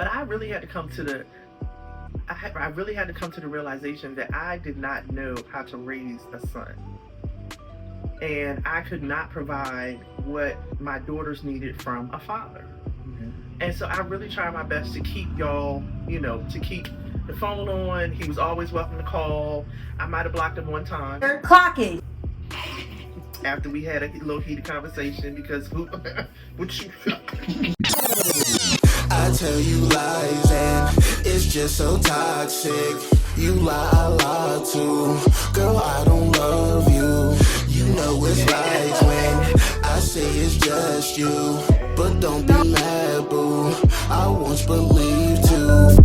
But I really had to come to the I really had to come to the realization that I did not know how to raise a son. And I could not provide what my daughters needed from a father. And so I really tried my best to keep y'all, to keep the phone on. He was always welcome to call. I might have blocked him one time. Clocking. After we had a little heated conversation because what you I tell you lies and it's just so toxic. You lie, I lie too. Girl, I don't love you. You know it's lies when I say it's just you. But don't be mad, boo. I once believed too.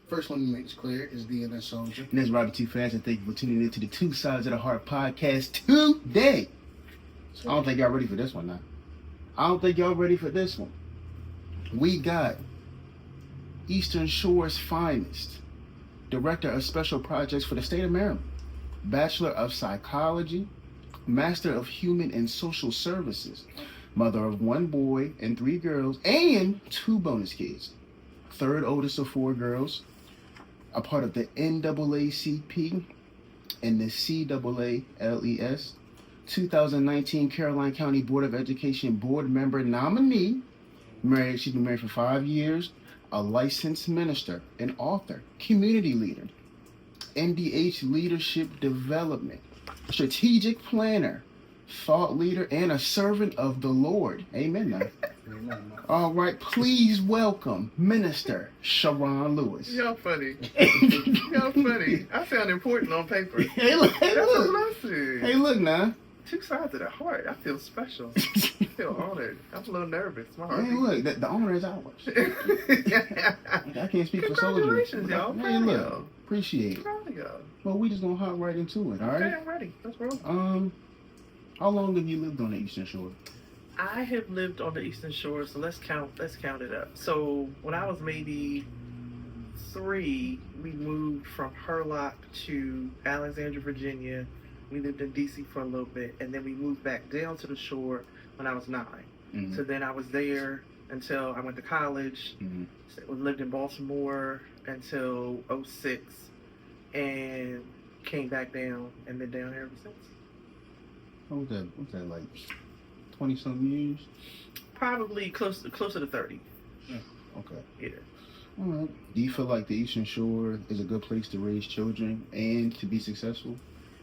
First, let me make this clear. It's DNS Soldier. And this is Robby Too Fast, and thank you for tuning in to the Two Sides of the Heart podcast today. I don't think y'all ready for this one now. I don't think y'all ready for this one. We got Eastern Shore's finest, Director of Special Projects for the State of Maryland, Bachelor of Psychology, Master of Human and Social Services, mother of 1 boy and 3 girls, and 2 bonus kids. Third oldest of 4 girls, a part of the NAACP and the CAALES, 2019 Caroline County Board of Education board member nominee. She's been married for 5 years, a licensed minister, an author, community leader, NDH leadership development, strategic planner, thought leader, and a servant of the Lord. Amen now. All right, please welcome Minister Sharon Lewis. Y'all funny. Y'all funny. I sound important on paper. Hey, look. That's a blessing. Hey, look now. 2 sides of the heart. I feel special. I feel honored. I'm a little nervous. My heart. Hey, look, the honor is ours. I can't speak for soldiers. Congratulations, y'all. Hey, look, appreciate it. Proud of y'all. Well, we just gonna hop right into it, all right? Okay, I'm ready. Let's roll. How long have you lived on the Eastern Shore? I have lived on the Eastern Shore, so let's count it up. So when I was maybe 3, we moved from Hurlock to Alexandria, Virginia. We lived in DC for a little bit, and then we moved back down to the shore when I was 9. Mm-hmm. So then I was there until I went to college. Mm-hmm. So lived in Baltimore until 06, and came back down, and been down here ever since. What was that like 20-something years? Probably closer to 30. Yeah. Okay. Yeah. All right. Do you feel like the Eastern Shore is a good place to raise children and to be successful?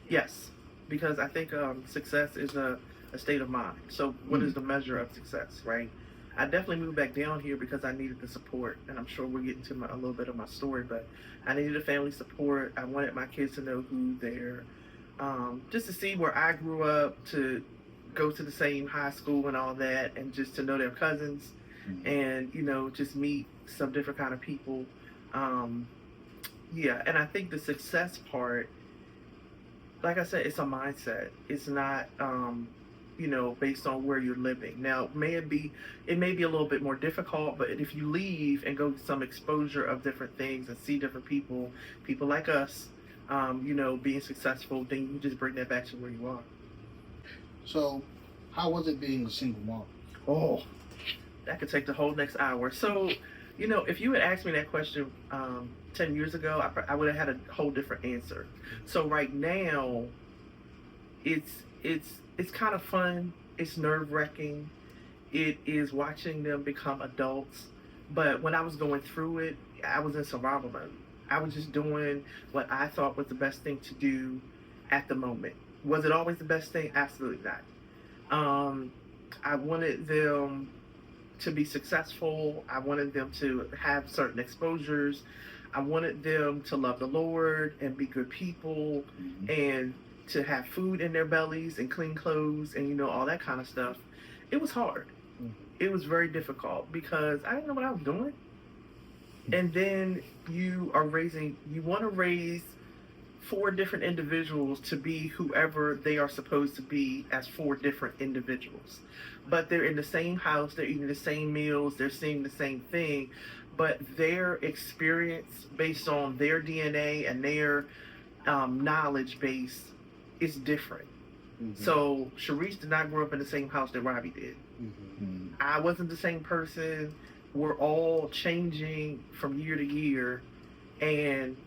Yes, because I think success is a state of mind. So what is the measure of success, right? I definitely moved back down here because I needed the support, and I'm sure we'll get into a little bit of my story, but I needed a family support. I wanted my kids to know who they're, just to see where I grew up, to go to the same high school and all that, and just to know their cousins, and, just meet some different kind of people. Yeah, and I think the success part, like I said, it's a mindset. It's not, based on where you're living. Now, it may be a little bit more difficult, but if you leave and go to some exposure of different things and see different people like us, being successful, then you just bring that back to where you are. So, how was it being a single mom? Oh, that could take the whole next hour. So, if you had asked me that question 10 years ago, I would have had a whole different answer. So right now, it's kind of fun. It's nerve-wracking. It is watching them become adults. But when I was going through it, I was in survival mode. I was just doing what I thought was the best thing to do at the moment. Was it always the best thing? Absolutely not. I wanted them to be successful. I wanted them to have certain exposures. I wanted them to love the Lord and be good people, and to have food in their bellies and clean clothes and, all that kind of stuff. It was hard. It was very difficult because I didn't know what I was doing. And then you want to raise 4 different individuals to be whoever they are supposed to be as 4 different individuals. But they're in the same house, they're eating the same meals, they're seeing the same thing, but their experience based on their DNA and their knowledge base is different. Mm-hmm. So Sharice did not grow up in the same house that Robby did. Mm-hmm. I wasn't the same person. We're all changing from year to year, and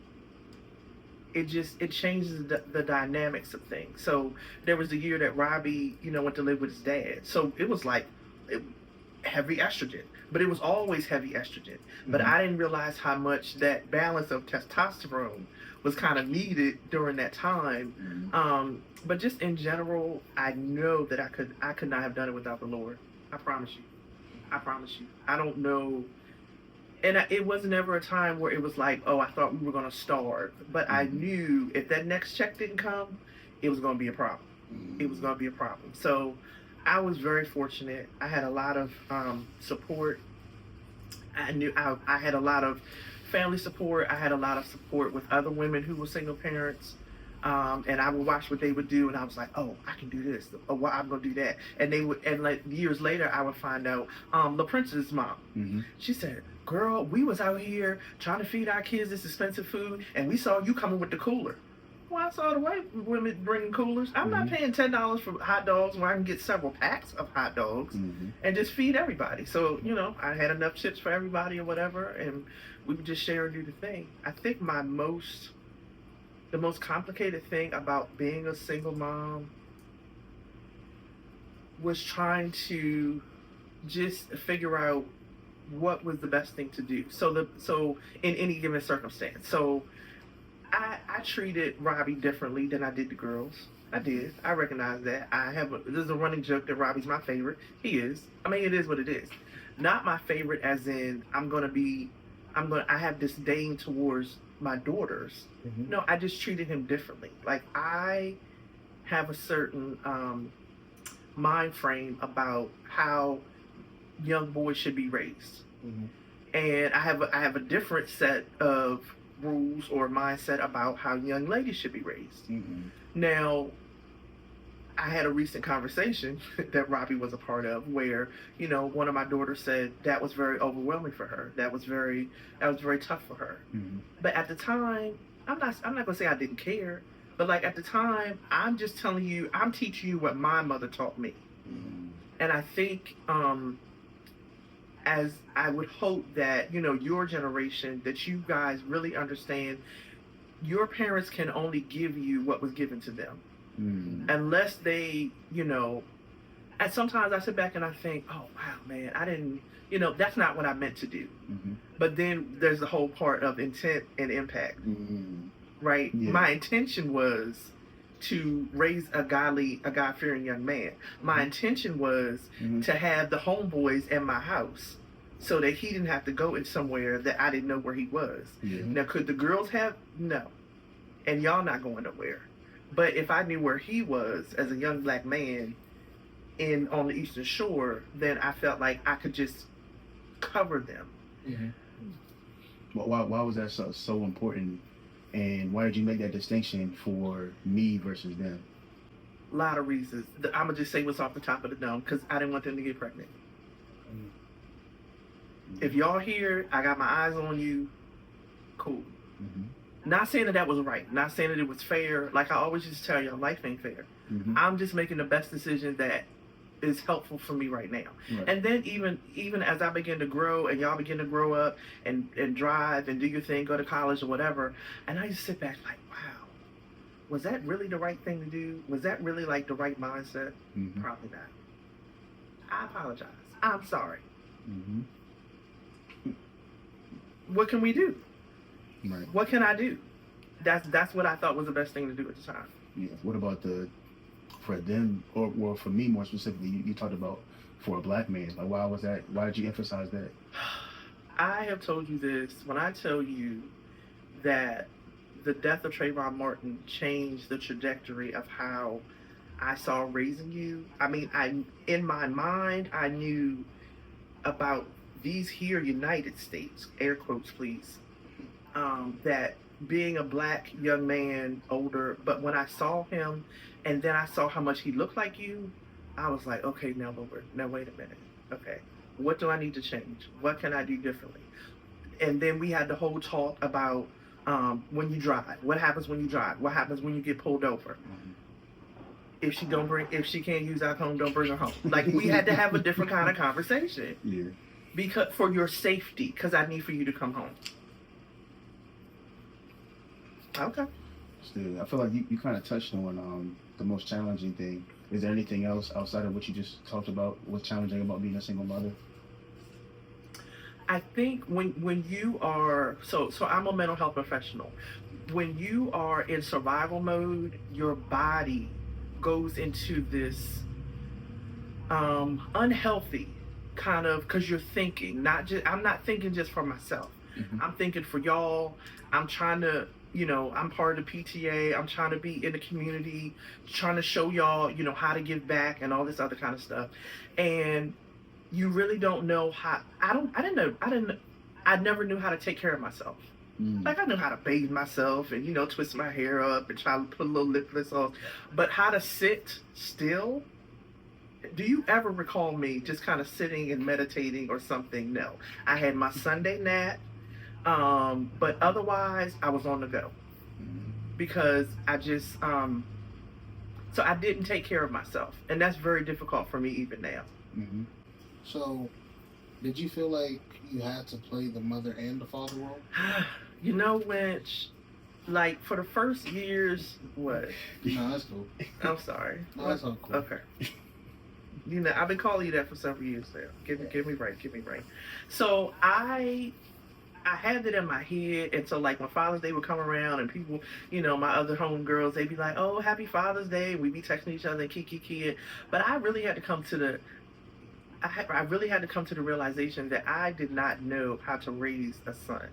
it changes the dynamics of things. So there was the year that Robby, went to live with his dad. So it was like heavy estrogen, but it was always heavy estrogen. But Mhm. I didn't realize how much that balance of testosterone was kind of needed during that time. Mhm. But just in general, I know that I could not have done it without the Lord. I promise you. I promise you. I don't know. And it was never a time where it was like, oh, I thought we were going to starve. But I Mhm. knew if that next check didn't come, it was going to be a problem. It was going to be a problem. So I was very fortunate. I had a lot of support. I knew I had a lot of family support. I had a lot of support with other women who were single parents. And I would watch what they would do, and I was like, "Oh, I can do this. Oh, well, I'm gonna do that." And they would, and like years later, I would find out, the Prince's mom. Mhm. She said, "Girl, we was out here trying to feed our kids this expensive food, and we saw you coming with the cooler." Well, I saw the white women bringing coolers. I'm not Mhm. paying $10 for hot dogs when I can get several packs of hot dogs Mhm. and just feed everybody. So I had enough chips for everybody or whatever, and we would just share and do the thing. I think the most complicated thing about being a single mom was trying to just figure out what was the best thing to do. So in any given circumstance. So I treated Robby differently than I did the girls. I did. I recognize that. There's a running joke that Robbie's my favorite. He is. I mean, it is what it is. Not my favorite as in I have disdain towards my daughters. Mhm. No, I just treated him differently. Like I have a certain mind frame about how young boys should be raised, Mhm. and I have a different set of rules or mindset about how young ladies should be raised. Mhm. Now, I had a recent conversation that Robby was a part of where, one of my daughters said that was very overwhelming for her. That was very tough for her. Mhm. But at the time, I'm not gonna say I didn't care, but like at the time, I'm just telling you, I'm teaching you what my mother taught me. Mhm. And I think as I would hope that, your generation, that you guys really understand your parents can only give you what was given to them. Mhm. Unless they, and sometimes I sit back and I think, oh wow, man, I didn't, that's not what I meant to do. Mhm. But then there's the whole part of intent and impact, Mhm. right? Yeah. My intention was to raise a God-fearing young man. My intention was Mhm. to have the homeboys in my house so that he didn't have to go in somewhere that I didn't know where he was. Yeah. Now, could the girls have? No. And y'all not going nowhere. But if I knew where he was as a young black man on the Eastern Shore, then I felt like I could just cover them. Why was that so important, and why did you make that distinction for me versus them? A lot of reasons. I'm going to just say what's off the top of the dome because I didn't want them to get pregnant. If y'all here, I got my eyes on you, cool. Mhm. Not saying that was right. Not saying that it was fair. Like I always just tell y'all, life ain't fair. Mhm. I'm just making the best decision that is helpful for me right now. Right. And then even as I begin to grow and y'all begin to grow up and drive and do your thing, go to college or whatever, and I just sit back like, wow, was that really the right thing to do? Was that really like the right mindset? Mhm. Probably not. I apologize. I'm sorry. Mhm. What can we do? Right. What can I do? That's what I thought was the best thing to do at the time. Yeah. What about for them, or for me more specifically? You talked about for a black man. Like, why was that? Why did you emphasize that? I have told you this. When I tell you that the death of Trayvon Martin changed the trajectory of how I saw raising you. I mean, in my mind, I knew about these here United States, air quotes please, that being a black young man, older, but when I saw him and then I saw how much he looked like you, I was like, okay, now Lord, now wait a minute. Okay, what do I need to change? What can I do differently? And then we had the whole talk about when you drive. What happens when you drive? What happens when you get pulled over? If she can't use alcohol, don't bring her home. Like, we had to have a different kind of conversation. Yeah. Because for your safety, because I need for you to come home. Okay. Still, I feel like you kind of touched on the most challenging thing. Is there anything else outside of what you just talked about? What's challenging about being a single mother? I think when you are so I'm a mental health professional. When you are in survival mode, your body goes into this unhealthy kind of, because you're thinking, I'm not thinking just for myself. Mm-hmm. I'm thinking for y'all. I'm trying to, I'm part of the PTA. I'm trying to be in the community, trying to show y'all, how to give back and all this other kind of stuff. And you really don't know how. I never knew how to take care of myself. Mm. Like, I knew how to bathe myself and, twist my hair up and try to put a little lip gloss on. But how to sit still? Do you ever recall me just kind of sitting and meditating or something? No. I had my Sunday nap, but otherwise I was on the go. Because I just, so I didn't take care of myself. And that's very difficult for me even now. Mm-hmm. So, did you feel like you had to play the mother and the father role? Like, for the first years, what? No, that's cool. I'm sorry. No, that's all cool. Okay. I've been calling you that for several years now. Give me right. So I had it in my head, and so, like, when Father's Day would come around and people, my other homegirls, they'd be like, oh, happy Father's Day. We'd be texting each other and kiki. But I really had to come to the realization that I did not know how to raise a son.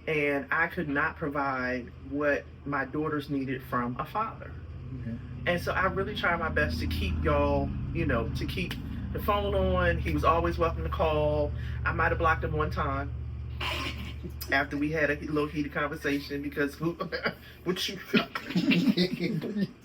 And I could not provide what my daughters needed from a father. Okay. And so I really tried my best to keep y'all, to keep the phone on. He was always welcome to call. I might have blocked him one time after we had a little heated conversation because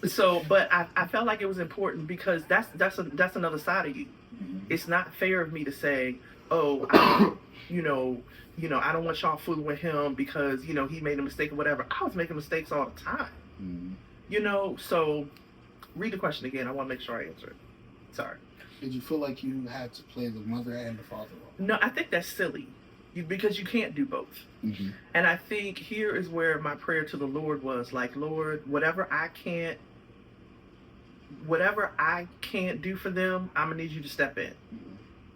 so, but I felt like it was important because that's another side of you. Mm-hmm. It's not fair of me to say, oh, I don't want y'all fooling with him because, he made a mistake or whatever. I was making mistakes all the time. Mm-hmm. So read the question again. I want to make sure I answer it. Sorry. Did you feel like you had to play the mother and the father role? No, I think that's silly because you can't do both. Mm-hmm. And I think here is where my prayer to the Lord was like, Lord, whatever I can't do for them, I'm gonna need you to step in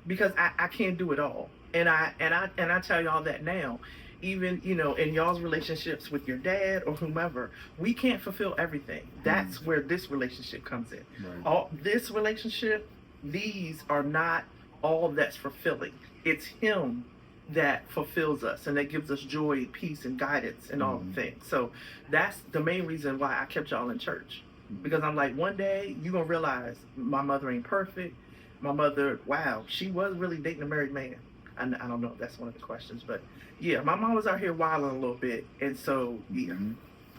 because I can't do it all. And I tell y'all that now, even, in y'all's relationships with your dad or whomever, we can't fulfill everything. That's where this relationship comes in. Right. All this relationship, these are not all that's fulfilling. It's him that fulfills us and that gives us joy, peace, and guidance and all the things. So that's the main reason why I kept y'all in church. Because I'm like, one day you're going to realize my mother ain't perfect. My mother, wow, she was really dating a married man. I don't know if that's one of the questions, but yeah, my mom was out here wilding a little bit. And so, yeah. Mm-hmm.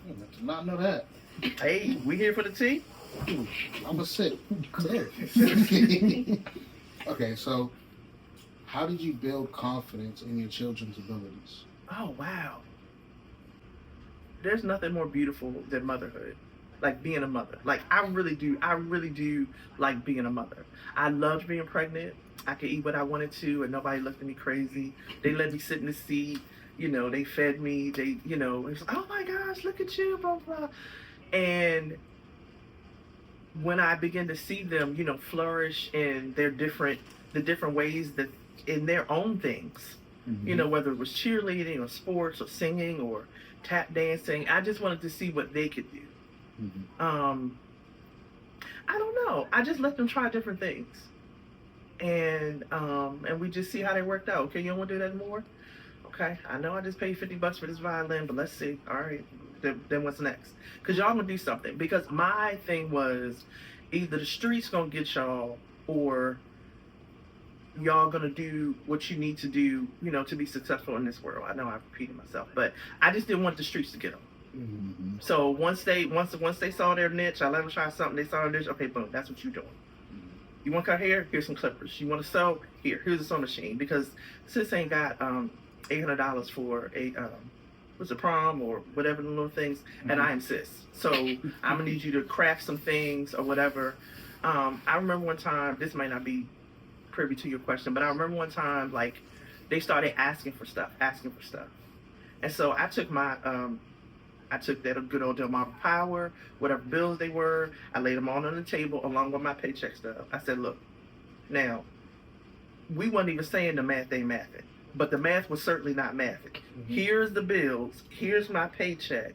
I did not know that. Hey, we here for the tea? I'm a sit. Okay, so how did you build confidence in your children's abilities? Oh, wow. There's nothing more beautiful than motherhood. Like being a mother. Like I really do like being a mother. I loved being pregnant. I could eat what I wanted to and nobody looked at me crazy. They let me sit in the seat. They fed me. They, it was like, oh my gosh, look at you, blah, blah. And when I began to see them, flourish in the different ways that in their own things, whether it was cheerleading or sports or singing or tap dancing, I just wanted to see what they could do. I don't know. I just let them try different things, and we just see how they worked out. Okay, you don't want to do that anymore? Okay, I know I just paid $50 for this violin, but let's see. All right, then what's next? Because y'all gonna do something. Because my thing was either the streets gonna get y'all or y'all gonna do what you need to do, you know, to be successful in this world. I know I've repeated myself, but I just didn't want the streets to get them. Mm-hmm. So once they saw their niche, I let them try something. They saw their niche. Okay, boom, that's what you're doing. You want to cut hair? Here's some clippers. You want to sew? Here's a sewing machine. Because sis ain't got $800 for a what's a prom or whatever the little things, and I am sis. So I'm gonna need you to craft some things or whatever. I remember one time. This might not be privy to your question, but I remember one time like they started asking for stuff, and so I took my I took that good old Delmarva Power, whatever bills they were, I laid them all on the table along with my paycheck stuff. I said, look, now, we wasn't even saying the math ain't mathing, but the math was certainly not mathing. Here's the bills, here's my paycheck.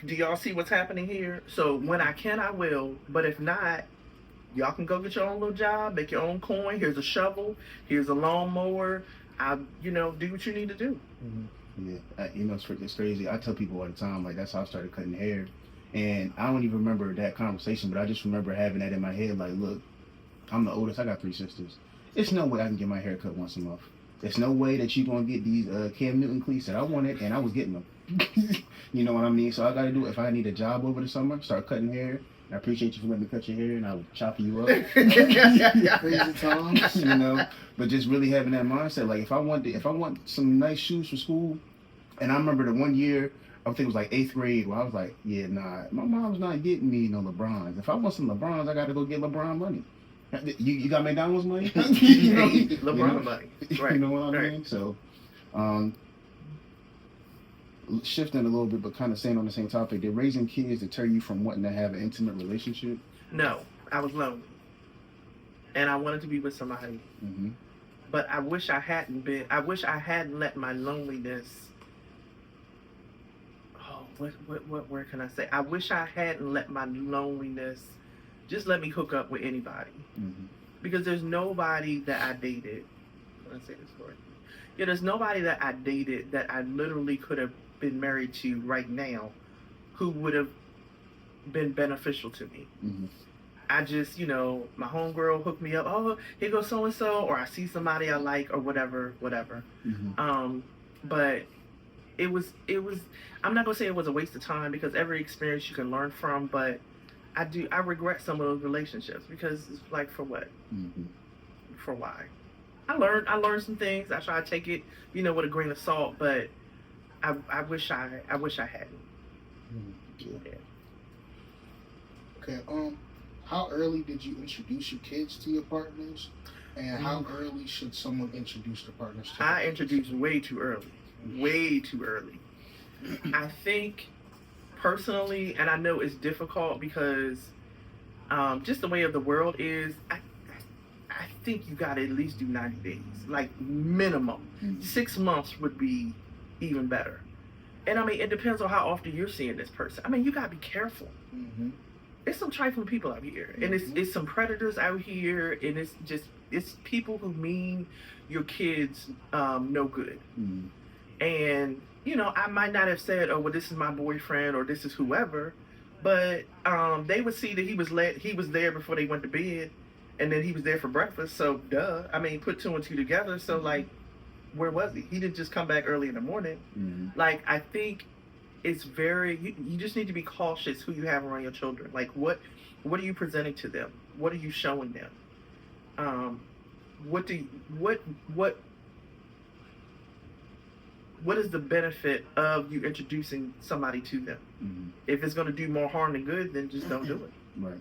Do y'all see what's happening here? So when I can, I will, but if not, y'all can go get your own little job, make your own coin. Here's a shovel, here's a lawnmower. Do what you need to do. Yeah, it's crazy. I tell people all the time, like, that's how I started cutting hair. And I don't even remember that conversation, but I just remember having that in my head, like, look, I'm the oldest, I got 3 sisters. There's no way I can get my hair cut once a month. There's no way that you're going to get these Cam Newton cleats that I wanted, and I was getting them. You know what I mean? So I got to do, if I need a job over the summer, start cutting hair. I appreciate you for letting me cut your hair, and I will chop you up. Crazy times. But just really having that mindset, like if I want some nice shoes for school, and I remember the one year, I think it was like 8th grade, where I was like, yeah, nah, my mom's not getting me no LeBrons. If I want some LeBrons, I got to go get LeBron money. You got McDonald's money? LeBron money. Right. You know what I mean? So, shifting a little bit, but kind of staying on the same topic, did raising kids deter you from wanting to have an intimate relationship? No, I was lonely. And I wanted to be with somebody. Mm-hmm. But I wish I hadn't let my loneliness, what word can I say? I wish I hadn't let my loneliness just let me hook up with anybody. Mm-hmm. Because there's nobody that I dated. Can I say this story? Yeah, there's nobody that I dated that I literally could have been married to right now who would have been beneficial to me. Mm-hmm. I just, my homegirl hooked me up. Oh, here goes so-and-so. Or I see somebody I like or whatever. Mm-hmm. But it was, I'm not going to say it was a waste of time because every experience you can learn from, but I regret some of those relationships because it's like, for what? Mm-hmm. For why? I learned some things. I try to take it, with a grain of salt, but I wish I hadn't. Mm-hmm. Yeah. Okay, how early did you introduce your kids to your partners? And how early should someone introduce their partners to I introduced way too early. Way too early. I think, personally, and I know it's difficult because just the way of the world is, I think you gotta at least do 90 days. Like, minimum. Mm-hmm. 6 months would be even better. And, it depends on how often you're seeing this person. You gotta be careful. Mm-hmm. It's some trifling people out here, and it's some predators out here, and it's people who mean your kids no good. Mm-hmm. And I might not have said, oh well, this is my boyfriend or this is whoever, but they would see that he was there before they went to bed, and then he was there for breakfast. So duh, put 2 and 2 together. So like, where was he? He didn't just come back early in the morning. Mm-hmm. Like, I think it's very, you just need to be cautious who you have around your children. Like, what are you presenting to them? What are you showing them? What is the benefit of you introducing somebody to them? Mm-hmm. If it's going to do more harm than good, then just don't do it. Right.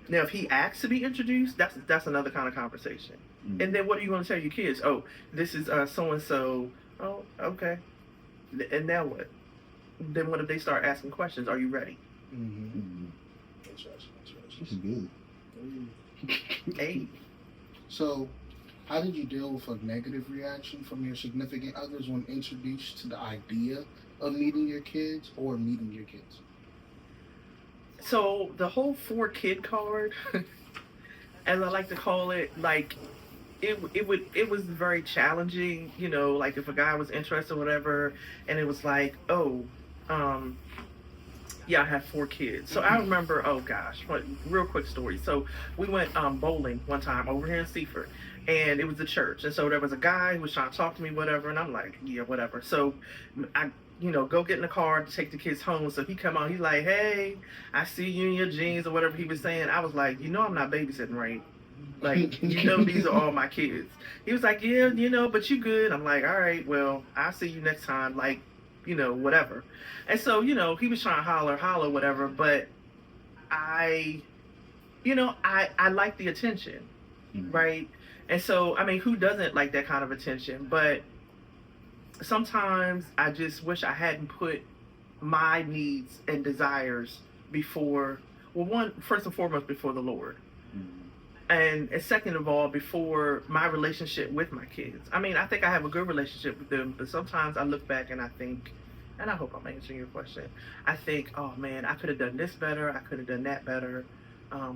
Now, if he asks to be introduced, that's another kind of conversation. Mm-hmm. And then what are you going to tell your kids? Oh, this is so-and-so. Oh, okay. And now what? Then what if they start asking questions? Are you ready? Mm-hmm. Mm-hmm. That's right. This is good. Hey. So, how did you deal with a negative reaction from your significant others when introduced to the idea of meeting your kids or meeting your kids? So the whole 4-kid card, as I like to call it, like it was very challenging. Like if a guy was interested or whatever, and it was like, oh, Yeah, I have 4 kids. So I remember, oh gosh, what real quick story. So we went bowling one time over here in Seaford, and it was a church. And so there was a guy who was trying to talk to me, whatever, and I'm like, yeah, whatever. So I, go get in the car to take the kids home. So he come on, he's like, hey, I see you in your jeans or whatever he was saying. I was like, I'm not babysitting, right? Like, these are all my kids. He was like, yeah, but you good. I'm like, all right, well, I'll see you next time. Like, whatever. And so, he was trying to holler, whatever, but I like the attention, right? And so, I mean, who doesn't like that kind of attention? But sometimes I just wish I hadn't put my needs and desires before, first and foremost, before the Lord. And second of all, before my relationship with my kids. I mean, I think I have a good relationship with them, but sometimes I look back and I think, and I hope I'm answering your question, I think, oh man, I could have done this better, I could have done that better. I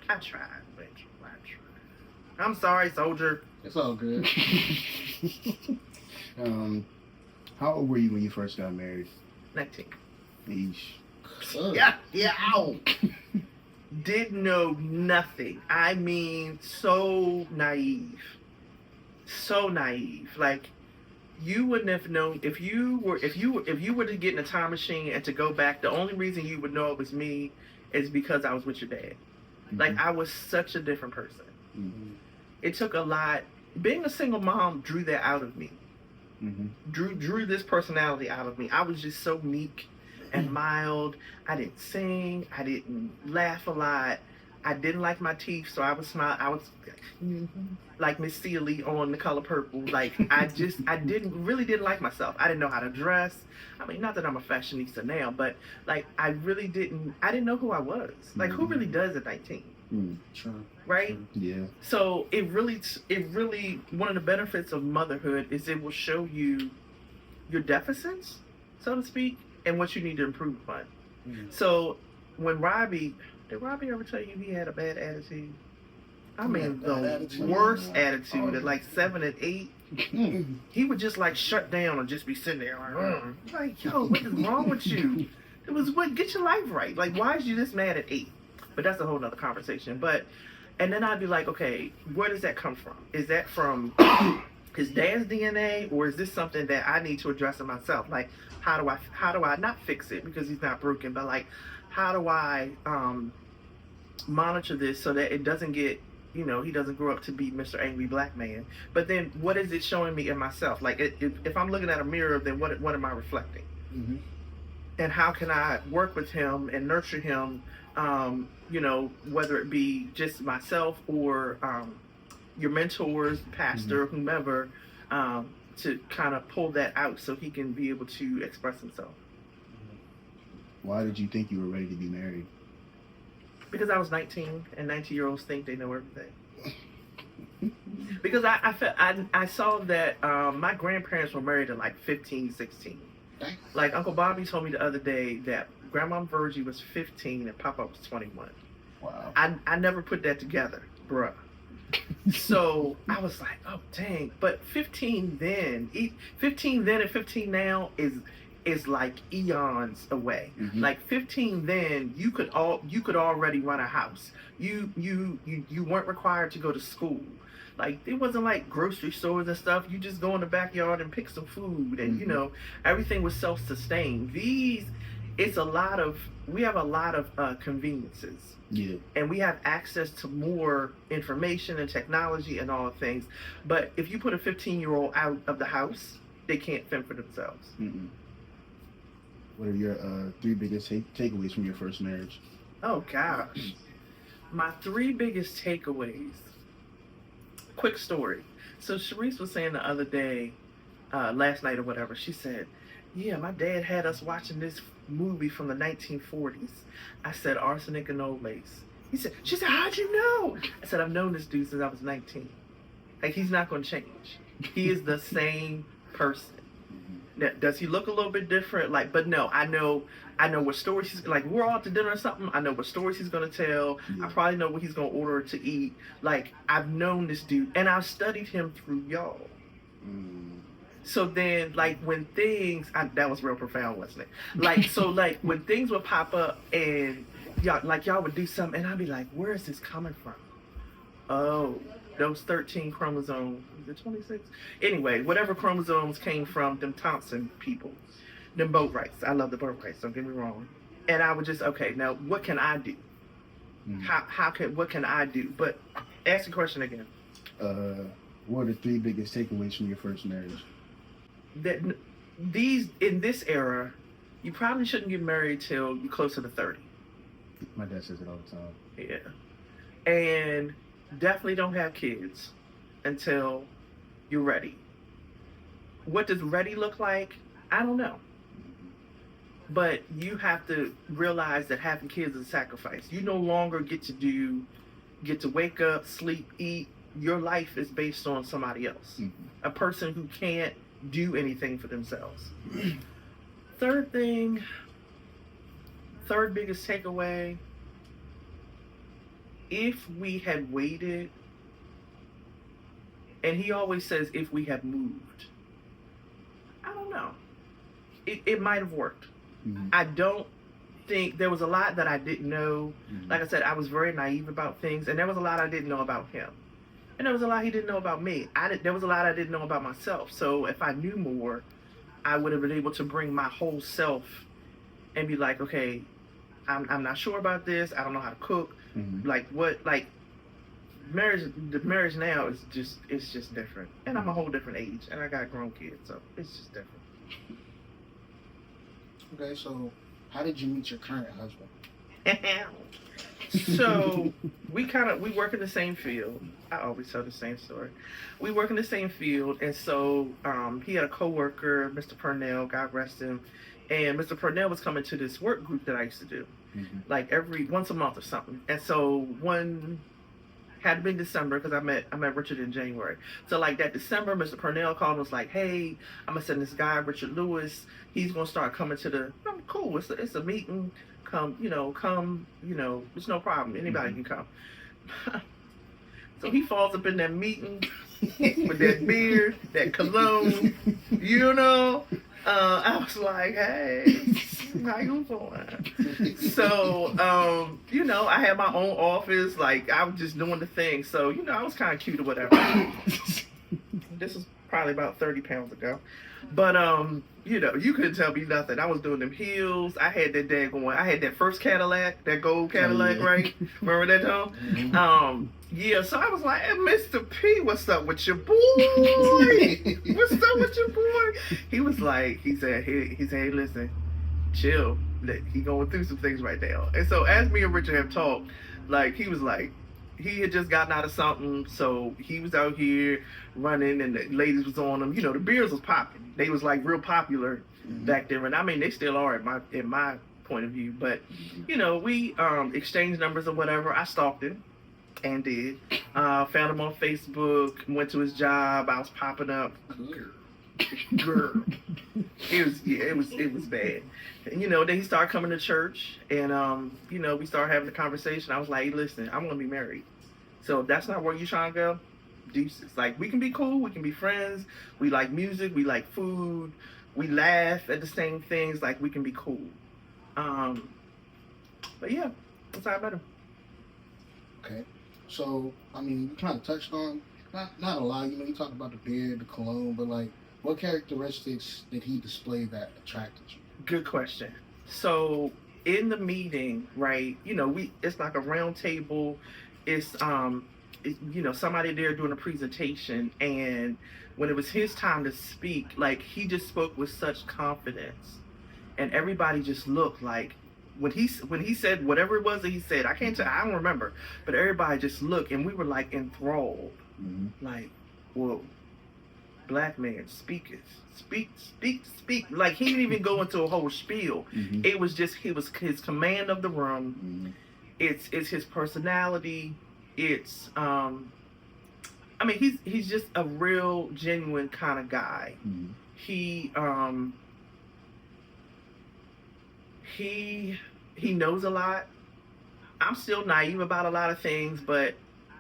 tried, Rachel, I tried. I'm sorry, Soldier. It's all good. How old were you when you first got married? 19. Eesh. Yeah, ow. Didn't know nothing. I mean, so naive. Like, you wouldn't have known if you were to get in a time machine and to go back. The only reason you would know it was me is because I was with your dad. Like, I was such a different person. It took a lot. Being a single mom drew that out of me. Drew this personality out of me. I was just so meek and mild. I didn't sing. I didn't laugh a lot. I didn't like my teeth, so I would smile. I was like Miss Sealy on The Color Purple. Like, I really didn't like myself. I didn't know how to dress. I mean, not that I'm a fashionista now, but like, I didn't know who I was. Like, who really does at 19? Sure. Right? Yeah. So it really, one of the benefits of motherhood is it will show you your deficits, so to speak, and what you need to improve upon. So when did Robbie ever tell you he had a bad attitude? I mean, the worst attitude at like 7 and 8. He would just like shut down and just be sitting there like, yo, what is wrong with you? Get your life right. Like, why is you this mad at 8? But that's a whole nother conversation. And then I'd be like, okay, where does that come from? Is that from his dad's DNA, or is this something that I need to address in myself? Like, how do I not fix it because he's not broken, but like, how do I monitor this so that it doesn't get, he doesn't grow up to be Mr. Angry Black Man? But then what is it showing me in myself? Like, if I'm looking at a mirror, then what am I reflecting? And how can I work with him and nurture him, whether it be just myself or your mentors, pastor, whomever, to kind of pull that out so he can be able to express himself. Why did you think you were ready to be married? Because I was 19, and 19-year-olds think they know everything. Because I saw that my grandparents were married at like 15, 16. Like, Uncle Bobby told me the other day that Grandma Virgie was 15 and Papa was 21. Wow. I never put that together, bruh. So I was like, oh dang. But 15 then and 15 now is like eons away. Like 15 then, you could already run a house. You weren't required to go to school. Like, it wasn't like grocery stores and stuff. You just go in the backyard and pick some food, and everything was self-sustained. We have a lot of conveniences. Yeah. And we have access to more information and technology and all things. But if you put a 15-year-old out of the house, they can't fend for themselves. What are your 3 biggest takeaways from your first marriage? Oh, gosh. My 3 biggest takeaways. Quick story. So Sharice was saying the other day, last night or whatever, she said, yeah, my dad had us watching this movie from the 1940s. I said, Arsenic and Old Lace. She said, how'd you know? I said, I've known this dude since I was 19. Like, he's not going to change. He is the same person. Now, does he look a little bit different? Like, but no, I know what stories he's, like, we're all out to dinner or something, I know what stories he's going to tell. I probably know what he's going to order to eat. Like, I've known this dude, and I've studied him through y'all. So then, like, when that was real profound, wasn't it? Like, so, like, when things would pop up and y'all would do something, and I'd be like, where is this coming from? Oh, those 13 chromosomes, is it 26? Anyway, whatever chromosomes came from them Thompson people, them boat rights. I love the boat rights, don't get me wrong. And I would just, okay, now what can I do? What can I do? But ask the question again. What are the 3 biggest takeaways from your first marriage? That in this era, you probably shouldn't get married till you're closer to 30. My dad says it all the time. Yeah. And definitely don't have kids until you're ready. What does ready look like? I don't know. But you have to realize that having kids is a sacrifice. You no longer get to wake up, sleep, eat. Your life is based on somebody else. Mm-hmm. A person who can't do anything for themselves. Third biggest takeaway, if we had waited, and he always says if we had moved, I don't know. It might have worked. Mm-hmm. I don't think there was a lot that I didn't know. Mm-hmm. Like I said, I was very naive about things, and there was a lot I didn't know about him. And there was a lot he didn't know about me. There was a lot I didn't know about myself. So if I knew more, I would have been able to bring my whole self and be like, okay, I'm not sure about this. I don't know how to cook. Mm-hmm. The marriage now is just different. And I'm a whole different age, and I got grown kids, so it's just different. Okay, so how did you meet your current husband? So we work in the same field. I always tell the same story. We work in the same field, and so he had a coworker, Mr. Purnell, God rest him, and Mr. Purnell was coming to this work group that I used to do, like once a month or something. And so one had been December because I met Richard in January. So like that December, Mr. Purnell called and was like, "Hey, I'm gonna send this guy Richard Lewis. He's gonna start coming to the." I'm cool. It's a meeting. Come, it's no problem. Anybody can come. So he falls up in that meeting with that beard, that cologne, I was like, hey, how you doing? So, I had my own office. Like, I was just doing the thing. So, I was kind of cute or whatever. This was probably about 30 pounds ago. But, you couldn't tell me nothing. I was doing them heels. I had that daggone, I had that first Cadillac, that gold Cadillac, right? Remember that, Tom? Mm-hmm. Yeah, so I was like, hey, Mr. P, what's up with your boy? What's up with your boy? He was like, he said, hey, listen, chill. He going through some things right now. And so as me and Richard have talked, like, he was like, he had just gotten out of something, so he was out here running, and the ladies was on him. The beers was popping. They was like real popular back then, and I mean they still are in my point of view. But we exchanged numbers or whatever. I stalked him, and did. Found him on Facebook. Went to his job. I was popping up. Girl. It was bad. And, then he started coming to church, and we started having a conversation. I was like, hey, listen, I want to be married. So if that's not where you trying to go, deuces. Like, we can be cool, we can be friends, we like music, we like food, we laugh at the same things, like we can be cool. But yeah, that's how I met him. Okay. So, I mean, you kind of touched on, not a lot, you talked about the beard, the cologne, but like, what characteristics did he display that attracted you? Good question. So in the meeting, right, it's like a round table. It's somebody there doing a presentation, and when it was his time to speak, like he just spoke with such confidence, and everybody just looked like when he said whatever it was that he said, I don't remember, but everybody just looked, and we were like enthralled, like, whoa. Black man, speak. Like he didn't even go into a whole spiel. It was just his command of the room. It's his personality. It's he's just a real genuine kind of guy. He knows a lot. I'm still naive about a lot of things, but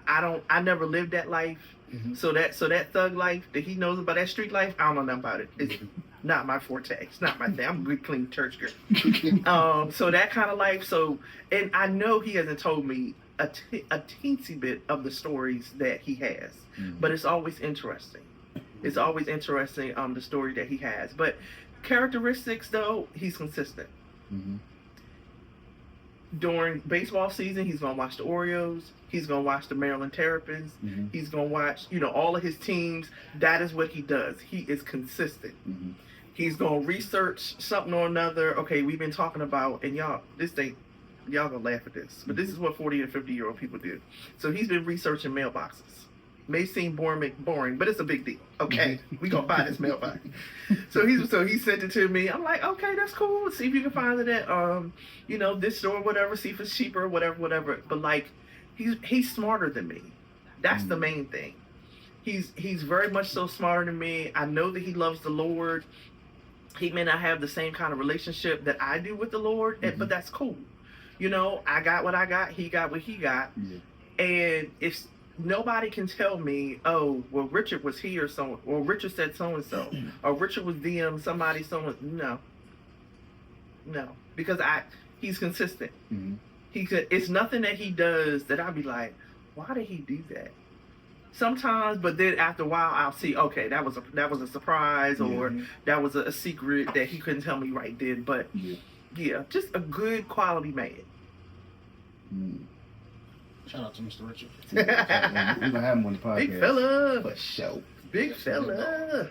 I never lived that life. Mhm. So that thug life that he knows about, that street life, I don't know nothing about it. It's not my forte. It's not my thing. I'm a good, clean church girl. So that kind of life. So, and I know he hasn't told me a teensy bit of the stories that he has, but it's always interesting. It's always interesting, the story that he has. But characteristics, though, he's consistent. Mm-hmm. During baseball season, he's gonna watch the Orioles. He's gonna watch the Maryland Terrapins. Mm-hmm. He's gonna watch, all of his teams. That is what he does. He is consistent. Mm-hmm. He's gonna research something or another. Okay, we've been talking about, and y'all gonna laugh at this, but this is what 40 and 50-year-old people do. So he's been researching mailboxes. May seem boring, but it's a big deal. Okay, we gonna find this mailbox. So he sent it to me. I'm like, okay, that's cool. See if you can find it at this store, whatever. See if it's cheaper, whatever. But like, he's smarter than me. That's the main thing. He's very much so smarter than me. I know that he loves the Lord. He may not have the same kind of relationship that I do with the Lord, but that's cool. I got what I got. He got what he got. Yeah. And if nobody can tell me, oh, well, Richard was here, or Richard said so and so, or Richard was DM somebody, no, because he's consistent. Mm-hmm. It's nothing that he does that I'll be like, why did he do that? Sometimes, but then after a while, I'll see, okay, that was a surprise, or that was a secret that he couldn't tell me right then. But yeah, just a good quality man. Mm. Shout out to Mr. Richard. We're gonna have him on the podcast. Big fella. For sure. Big fella.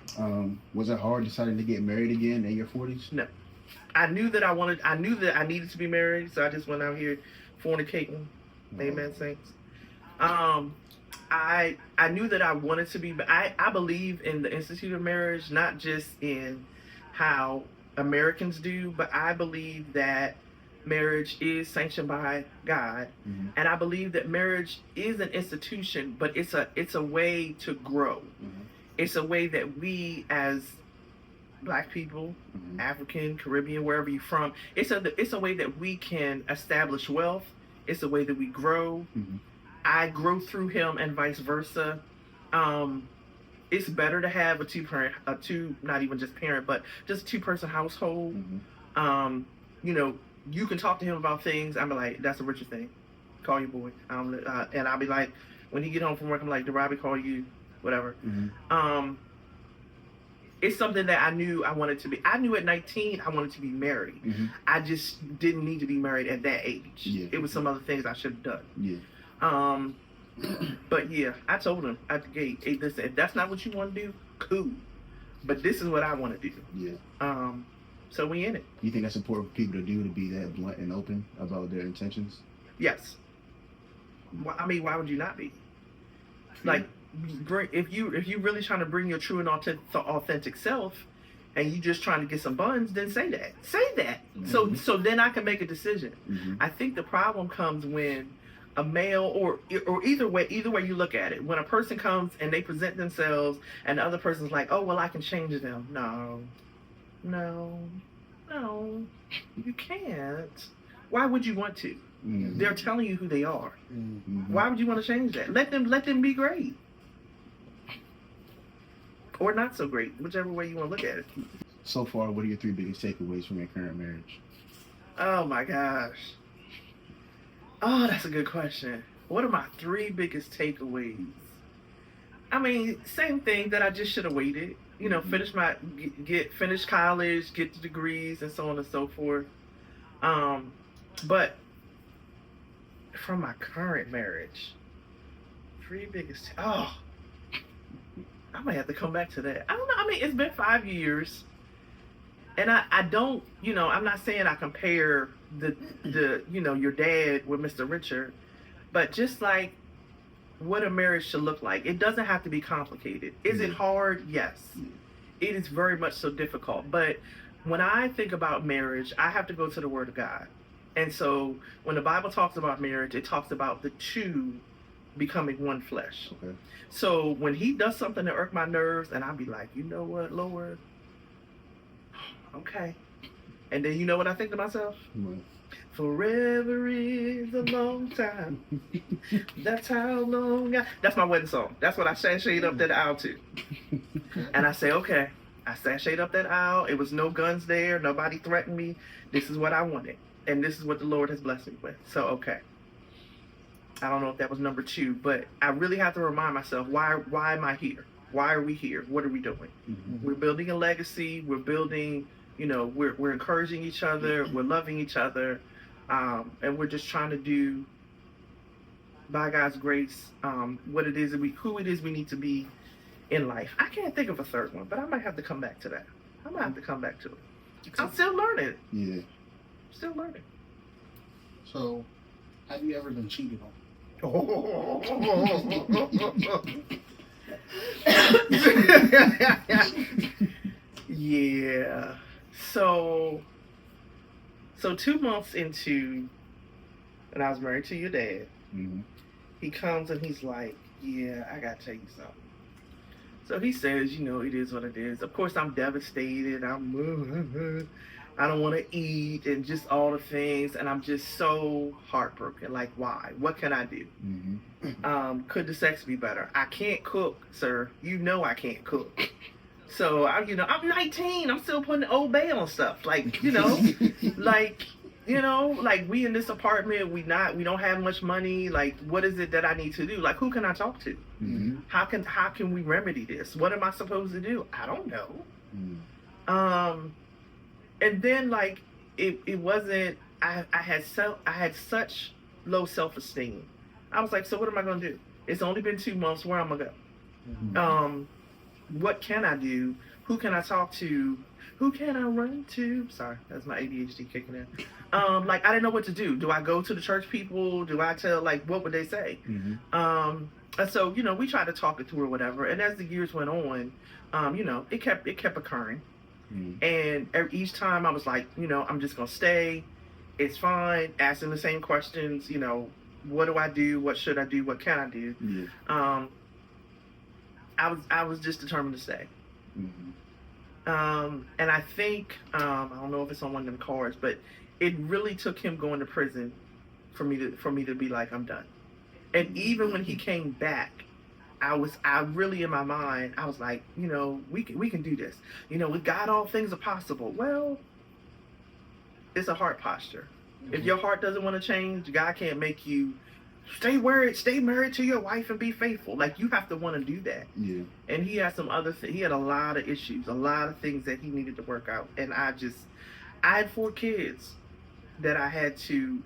Was it hard deciding to get married again in your 40s? No. I knew that I needed to be married, so I just went out here fornicating. Amen, saints. I knew that I wanted to be, I believe in the institute of marriage, not just in how Americans do, but I believe that marriage is sanctioned by God, and I believe that marriage is an institution, but it's a way to grow. It's a way that we as Black people, African, Caribbean, wherever you're from, it's a way that we can establish wealth. It's a way that we grow. I grow through him and vice versa. It's better to have not even just parent, but just a two-person household. You can talk to him about things. I'm like, that's a Richard thing. Call your boy. And I'll be like, when he get home from work, I'm like, did Robbie call you? Whatever. It's something that I knew I wanted to be. I knew at 19 I wanted to be married. I just didn't need to be married at that age. It was some other things I should have done. But yeah, I told him at the gate, hey, listen, if that's not what you want to do, cool. But this is what I want to do. So we in it. You think that's important for people to do, to be that blunt and open about their intentions? Yes. I mean, why would you not be? Like, if you really trying to bring your true and authentic self, and you just trying to get some buns, then say that. Say that. So then I can make a decision. I think the problem comes when a male, or either way you look at it, when a person comes and they present themselves, and the other person's like, oh well, I can change them. No, you can't. Why would you want to? They're telling you who they are. Why would you want to change that? Let them be great, or not so great, whichever way you want to look at it. So far, what are your 3 biggest takeaways from your current marriage? Oh my gosh. Oh, that's a good question. What are my 3 biggest takeaways? I mean, same thing that I just should have waited. Finish finish college, get the degrees, and so on and so forth. But from my current marriage, 3 biggest. I might have to come back to that. I don't know. I mean, it's been 5 years, and I don't. I'm not saying I compare the your dad with Mr. Richard, but just like what a marriage should look like. It doesn't have to be complicated. Is it hard? Yes. It is very much so difficult. But when I think about marriage, I have to go to the Word of God. And so when the Bible talks about marriage, it talks about the two becoming one flesh. Okay. So when he does something to irk my nerves, and I'll be like, you know what, Lord? Okay. And then you know what I think to myself? Forever is a long time. That's how long That's my wedding song. That's what I sashayed up that aisle to. And I say, okay. I sashayed up that aisle. It was no guns there. Nobody threatened me. This is what I wanted. And this is what the Lord has blessed me with. So, okay. I don't know if that was number 2, but I really have to remind myself, why am I here? Why are we here? What are we doing? Mm-hmm. We're building a legacy. We're building, we're encouraging each other. We're loving each other. And we're just trying to do, by God's grace, who it is we need to be in life. I can't think of a third one, but I might have to come back to that. I might have to come back to it. I'm still learning. Yeah. Still learning. So, have you ever been cheated on? Yeah. So 2 months into, when I was married to your dad, Mm-hmm. he comes and he's like, yeah, I gotta tell you something. So he says, it is what it is. Of course, I'm devastated. I don't want to eat and just all the things. And I'm just so heartbroken. Like, why? What can I do? Mm-hmm. Could the sex be better? I can't cook, sir. I can't cook. So, I'm 19. I'm still putting Old Bay on stuff. Like, like we in this apartment, we don't have much money. Like, what is it that I need to do? Like, who can I talk to? Mm-hmm. How can we remedy this? What am I supposed to do? I don't know. Mm-hmm. And then like it wasn't. I had such low self-esteem. I was like, so what am I gonna do? It's only been 2 months. Where am I gonna go? Mm-hmm. What can I do? Who can I talk to? Who can I run to? Sorry, that's my ADHD kicking in. Like, I didn't know what to do. Do I go to the church people? Do I tell, like, what would they say? Mm-hmm. And so, we tried to talk it through or whatever. And as the years went on, it kept occurring. Mm-hmm. And each time I was like, I'm just going to stay. It's fine. Asking the same questions, what do I do? What should I do? What can I do? Yeah. I was just determined to stay. Mm-hmm. And I think, I don't know if it's on one of them cards, but it really took him going to prison for me to be like, I'm done. And even when he came back, I really in my mind, I was like, we can do this. With God, all things are possible. Well, it's a heart posture. Mm-hmm. If your heart doesn't want to change, God can't make you stay married to your wife and be faithful. Like, you have to want to do that. Yeah. And he had some other he had a lot of issues, a lot of things that he needed to work out. And I had 4 kids that I had to,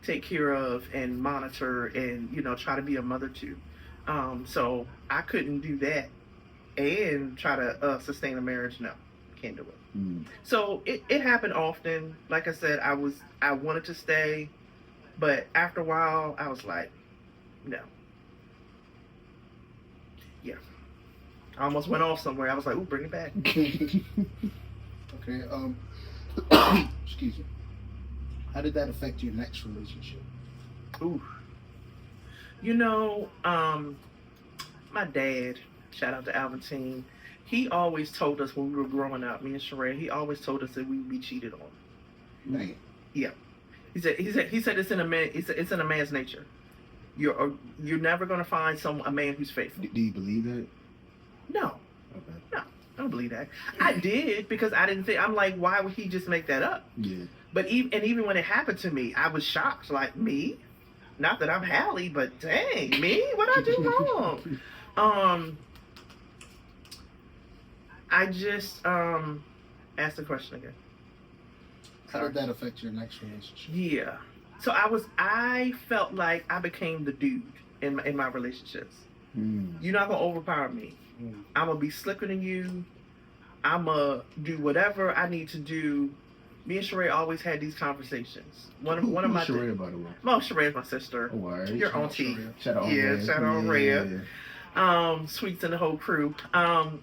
take care of and monitor and, try to be a mother to. So I couldn't do that and try to sustain a marriage. No, can't do it. Mm-hmm. So it happened often. Like I said, I wanted to stay, but after a while I was like, no. Yeah. I almost went off somewhere. I was like, ooh, bring it back. Okay. Excuse me. How did that affect your next relationship? Ooh. My dad, shout out to Albertine, he always told us when we were growing up, me and Sheree, he always told us that we would be cheated on. Man. Yeah. He said it's in a man's nature. You're never gonna find a man who's faithful. Do you believe that? No. Okay. No, I don't believe that. I did, because I didn't think, I'm like, why would he just make that up? Yeah. But even when it happened to me, I was shocked. Like, me? Not that I'm Hallie, but dang, me? What I do wrong? I just asked the question again. How did that affect your next relationship? Yeah. So I felt like I became the dude in my relationships. Mm. You're not gonna overpower me. I'm gonna be slicker than you. I'm gonna do whatever I need to do. Me and Sheree always had these conversations. One of my Sheree, by the way. Well, Sheree's my sister. Oh, all right. Your auntie. Shout out Yeah, Rhea. shout out Rhea. Sweets and the whole crew. One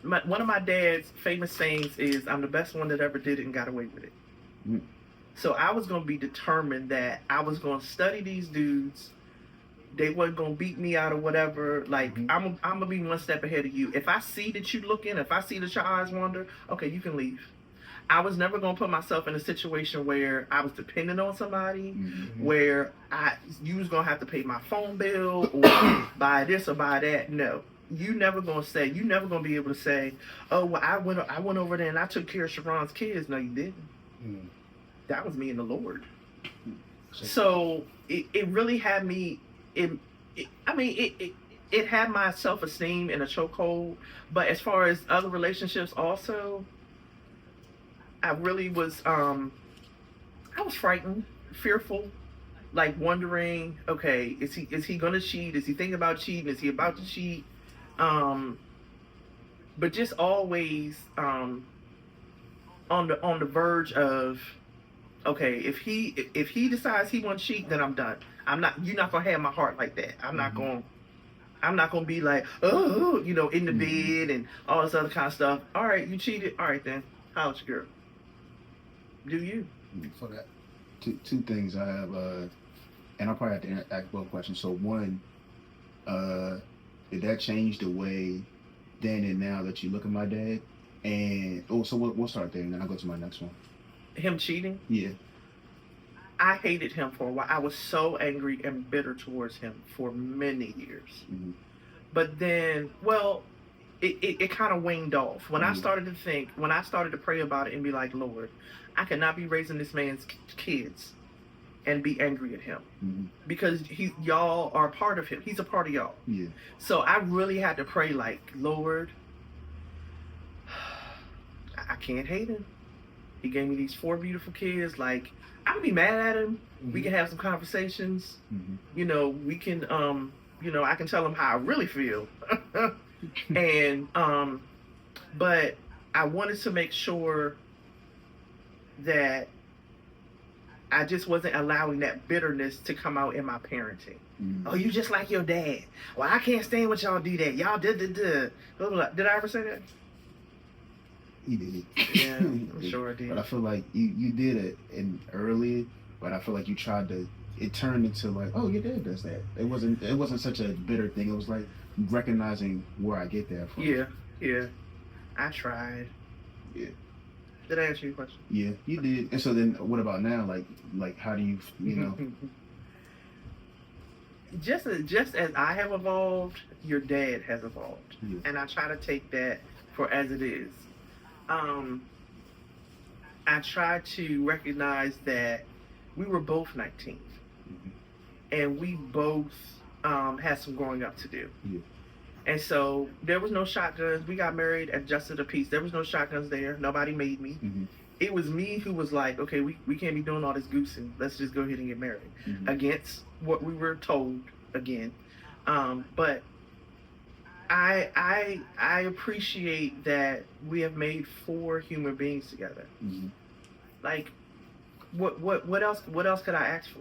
of my dad's famous sayings is, "I'm the best one that ever did it and got away with it." Mm. So I was gonna be determined that I was gonna study these dudes. They wasn't gonna beat me out or whatever. Like, I'm gonna be one step ahead of you. If I see that you looking, if I see that your eyes wander, okay, you can leave. I was never going to put myself in a situation where I was dependent on somebody, where you was going to have to pay my phone bill or buy this or buy that. No. You never going to be able to say, oh, well, I went over there and I took care of Sharon's kids. No, you didn't. That was me and the Lord. So it really had me, it had my self-esteem in a chokehold. But as far as other relationships also, I really was, I was frightened, fearful, like wondering, okay, is he going to cheat? Is he thinking about cheating? Is he about to cheat? But just always on the verge of, okay, if he decides he wants to cheat, then I'm done. You're not gonna have my heart like that. I'm not gonna be like, oh, in the bed and all this other kind of stuff. All right, you cheated. All right then, how's your girl? Do you? For that. Two things I have, and I'll probably have to ask both questions. So one, did that change the way then and now that you look at my dad? And so we'll start there and then I'll go to my next one. Him cheating? Yeah. I hated him for a while. I was so angry and bitter towards him for many years. But then, well, it kind of waned off. When I started to pray about it and be like, Lord, I cannot be raising this man's kids and be angry at him. Because y'all are a part of him. He's a part of y'all. Yeah. So I really had to pray like, Lord, I can't hate him. He gave me these 4 beautiful kids. Like, I would be mad at him. We can have some conversations. We can, I can tell him how I really feel. And, but I wanted to make sure that I just wasn't allowing that bitterness to come out in my parenting. Oh, you just like your dad. Well, I can't stand what y'all do that. Y'all did. Did I ever say that? He did. Yeah, I'm sure I did. But I feel like you did it earlier, but I feel like you tried to. It turned into like, oh, your dad does that. It wasn't such a bitter thing. It was like recognizing where I get that from. Yeah. I tried. Yeah. Did I answer your question? Yeah, you did. And so then, what about now? Like how do you know? Just as I have evolved, your dad has evolved, and I try to take that for as it is. I try to recognize that we were both 19, and we both had some growing up to do. And so there was no shotguns. We got married at Justice of the Peace. There was no shotguns there. Nobody made me. It was me who was like, okay, we can't be doing all this goosing. Let's just go ahead and get married. Against what we were told again. But I appreciate that we have made 4 human beings together. Like, what else could I ask for?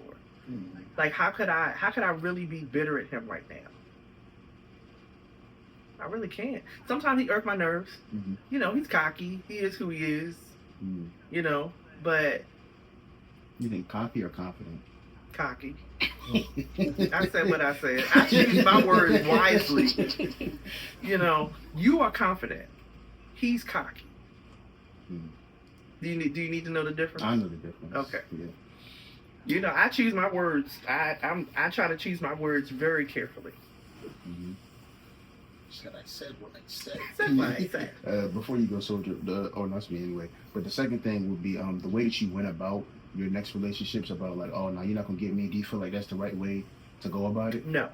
Like, how could I really be bitter at him right now? I really can't. Sometimes he irks my nerves. He's cocky. He is who he is. But you think cocky or confident? Cocky. I said what I said. I choose my words wisely. You are confident. He's cocky. Do you need to know the difference? I know the difference. Okay. Yeah. I choose my words. I try to choose my words very carefully. Said I said what I said. Said what I said. Before you go, Soldier, that's me anyway. But the second thing would be the way that you went about your next relationships. About like, oh, no, you're not gonna get me. Do you feel like that's the right way to go about it? No.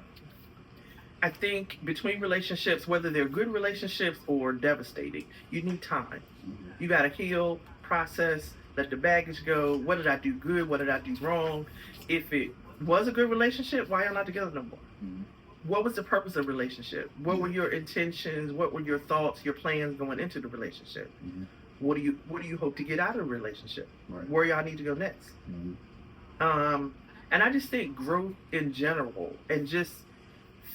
I think between relationships, whether they're good relationships or devastating, you need time. You gotta heal, process, let the baggage go. What did I do good? What did I do wrong? If it was a good relationship, why are you not together no more? What was the purpose of the relationship? What were your intentions? What were your thoughts, your plans going into the relationship? What do you hope to get out of the relationship? Right. Where y'all need to go next? And I just think growth in general, and just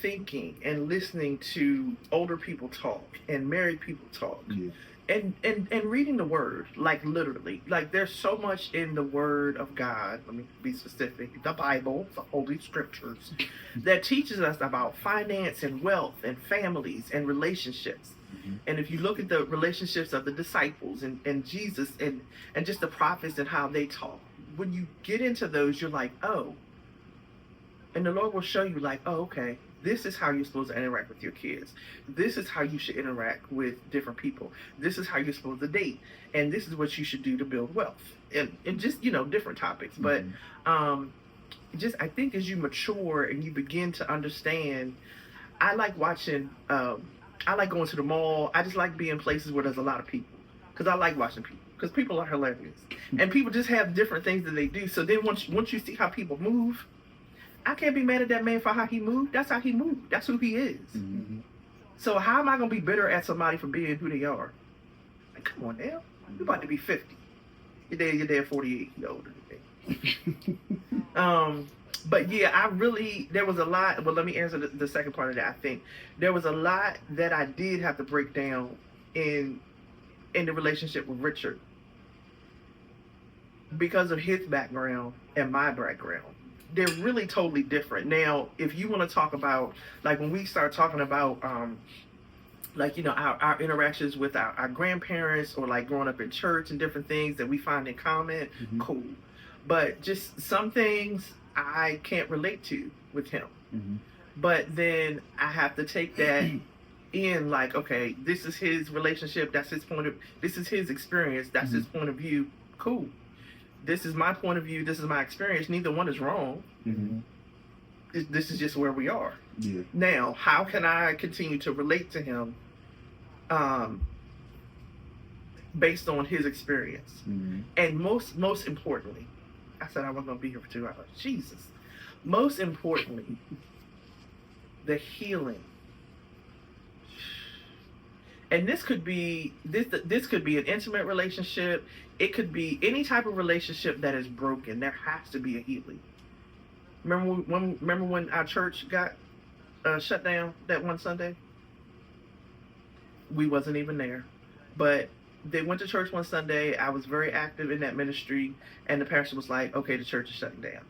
thinking and listening to older people talk and married people talk, and reading the word, like literally, like there's so much in the word of God, let me be specific, the Bible, the Holy Scriptures, that teaches us about finance and wealth and families and relationships. And if you look at the relationships of the disciples and Jesus and just the prophets and how they talk, when you get into those, you're like, oh. And the Lord will show you like, oh, okay, this is how you're supposed to interact with your kids. This is how you should interact with different people. This is how you're supposed to date. And this is what you should do to build wealth. And just, different topics. But just I think as you mature and you begin to understand, I like watching, I like going to the mall. I just like being places where there's a lot of people. Because I like watching people. Because people are hilarious. And people just have different things that they do. So then once you see how people move, I can't be mad at that man for how he moved. That's how he moved. That's who he is. So how am I going to be bitter at somebody for being who they are? Like, come on now. You're about to be 50. Your dad 48. You're older than me. But yeah, there was a lot. Well, let me answer the second part of that. I think there was a lot that I did have to break down in the relationship with Richard because of his background and my background. They're really totally different. Now, if you want to talk about, like when we start talking about, our interactions with our grandparents or like growing up in church and different things that we find in common, cool. But just some things I can't relate to with him. But then I have to take that in like, okay, this is his relationship. This is his experience. That's his point of view. Cool. This is my point of view. This is my experience. Neither one is wrong. This is just where we are. Yeah. Now, how can I continue to relate to him based on his experience? And most importantly, I said I wasn't going to be here for 2 hours. Jesus. Most importantly, the healing. And this could be this could be an intimate relationship. It could be any type of relationship that is broken. There has to be a healing. Remember when our church got shut down that one Sunday? We wasn't even there, but they went to church one Sunday. I was very active in that ministry, and the pastor was like, "Okay, the church is shutting down."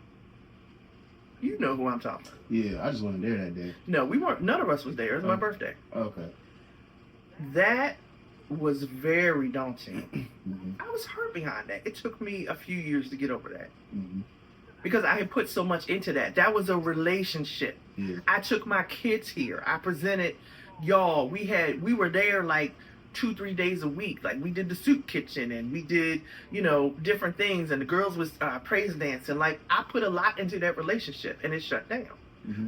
You know who I'm talking about. Yeah, I just wasn't there that day. No, we weren't. None of us was there. It was my birthday. Okay. That was very daunting. I was hurt behind that. It took me a few years to get over that. Because I had put so much into that. That was a relationship. Yeah. I took my kids here. I presented y'all. We were there like 2-3 days a week. Like we did the soup kitchen and we did, different things, and the girls was praise dancing. Like I put a lot into that relationship and it shut down.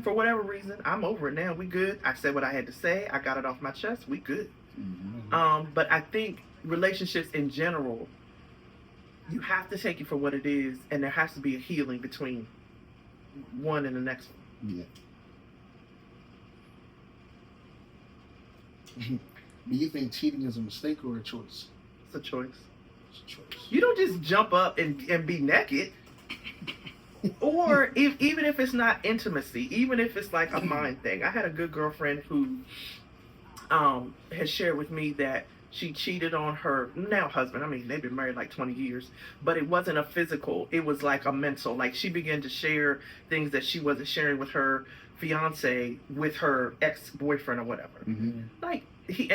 For whatever reason, I'm over it now. We good. I said what I had to say. I got it off my chest. We good. But I think relationships in general, you have to take it for what it is, and there has to be a healing between one and the next one. Yeah. Do you think cheating is a mistake or a choice? It's a choice. It's a choice. You don't just jump up and be naked. Or even if it's not intimacy, even if it's like a mind thing. I had a good girlfriend who has shared with me that she cheated on her now husband. I mean, they've been married like 20 years, but it wasn't a physical. It was like a mental. Like she began to share things that she wasn't sharing with her fiance, with her ex-boyfriend or whatever. Like she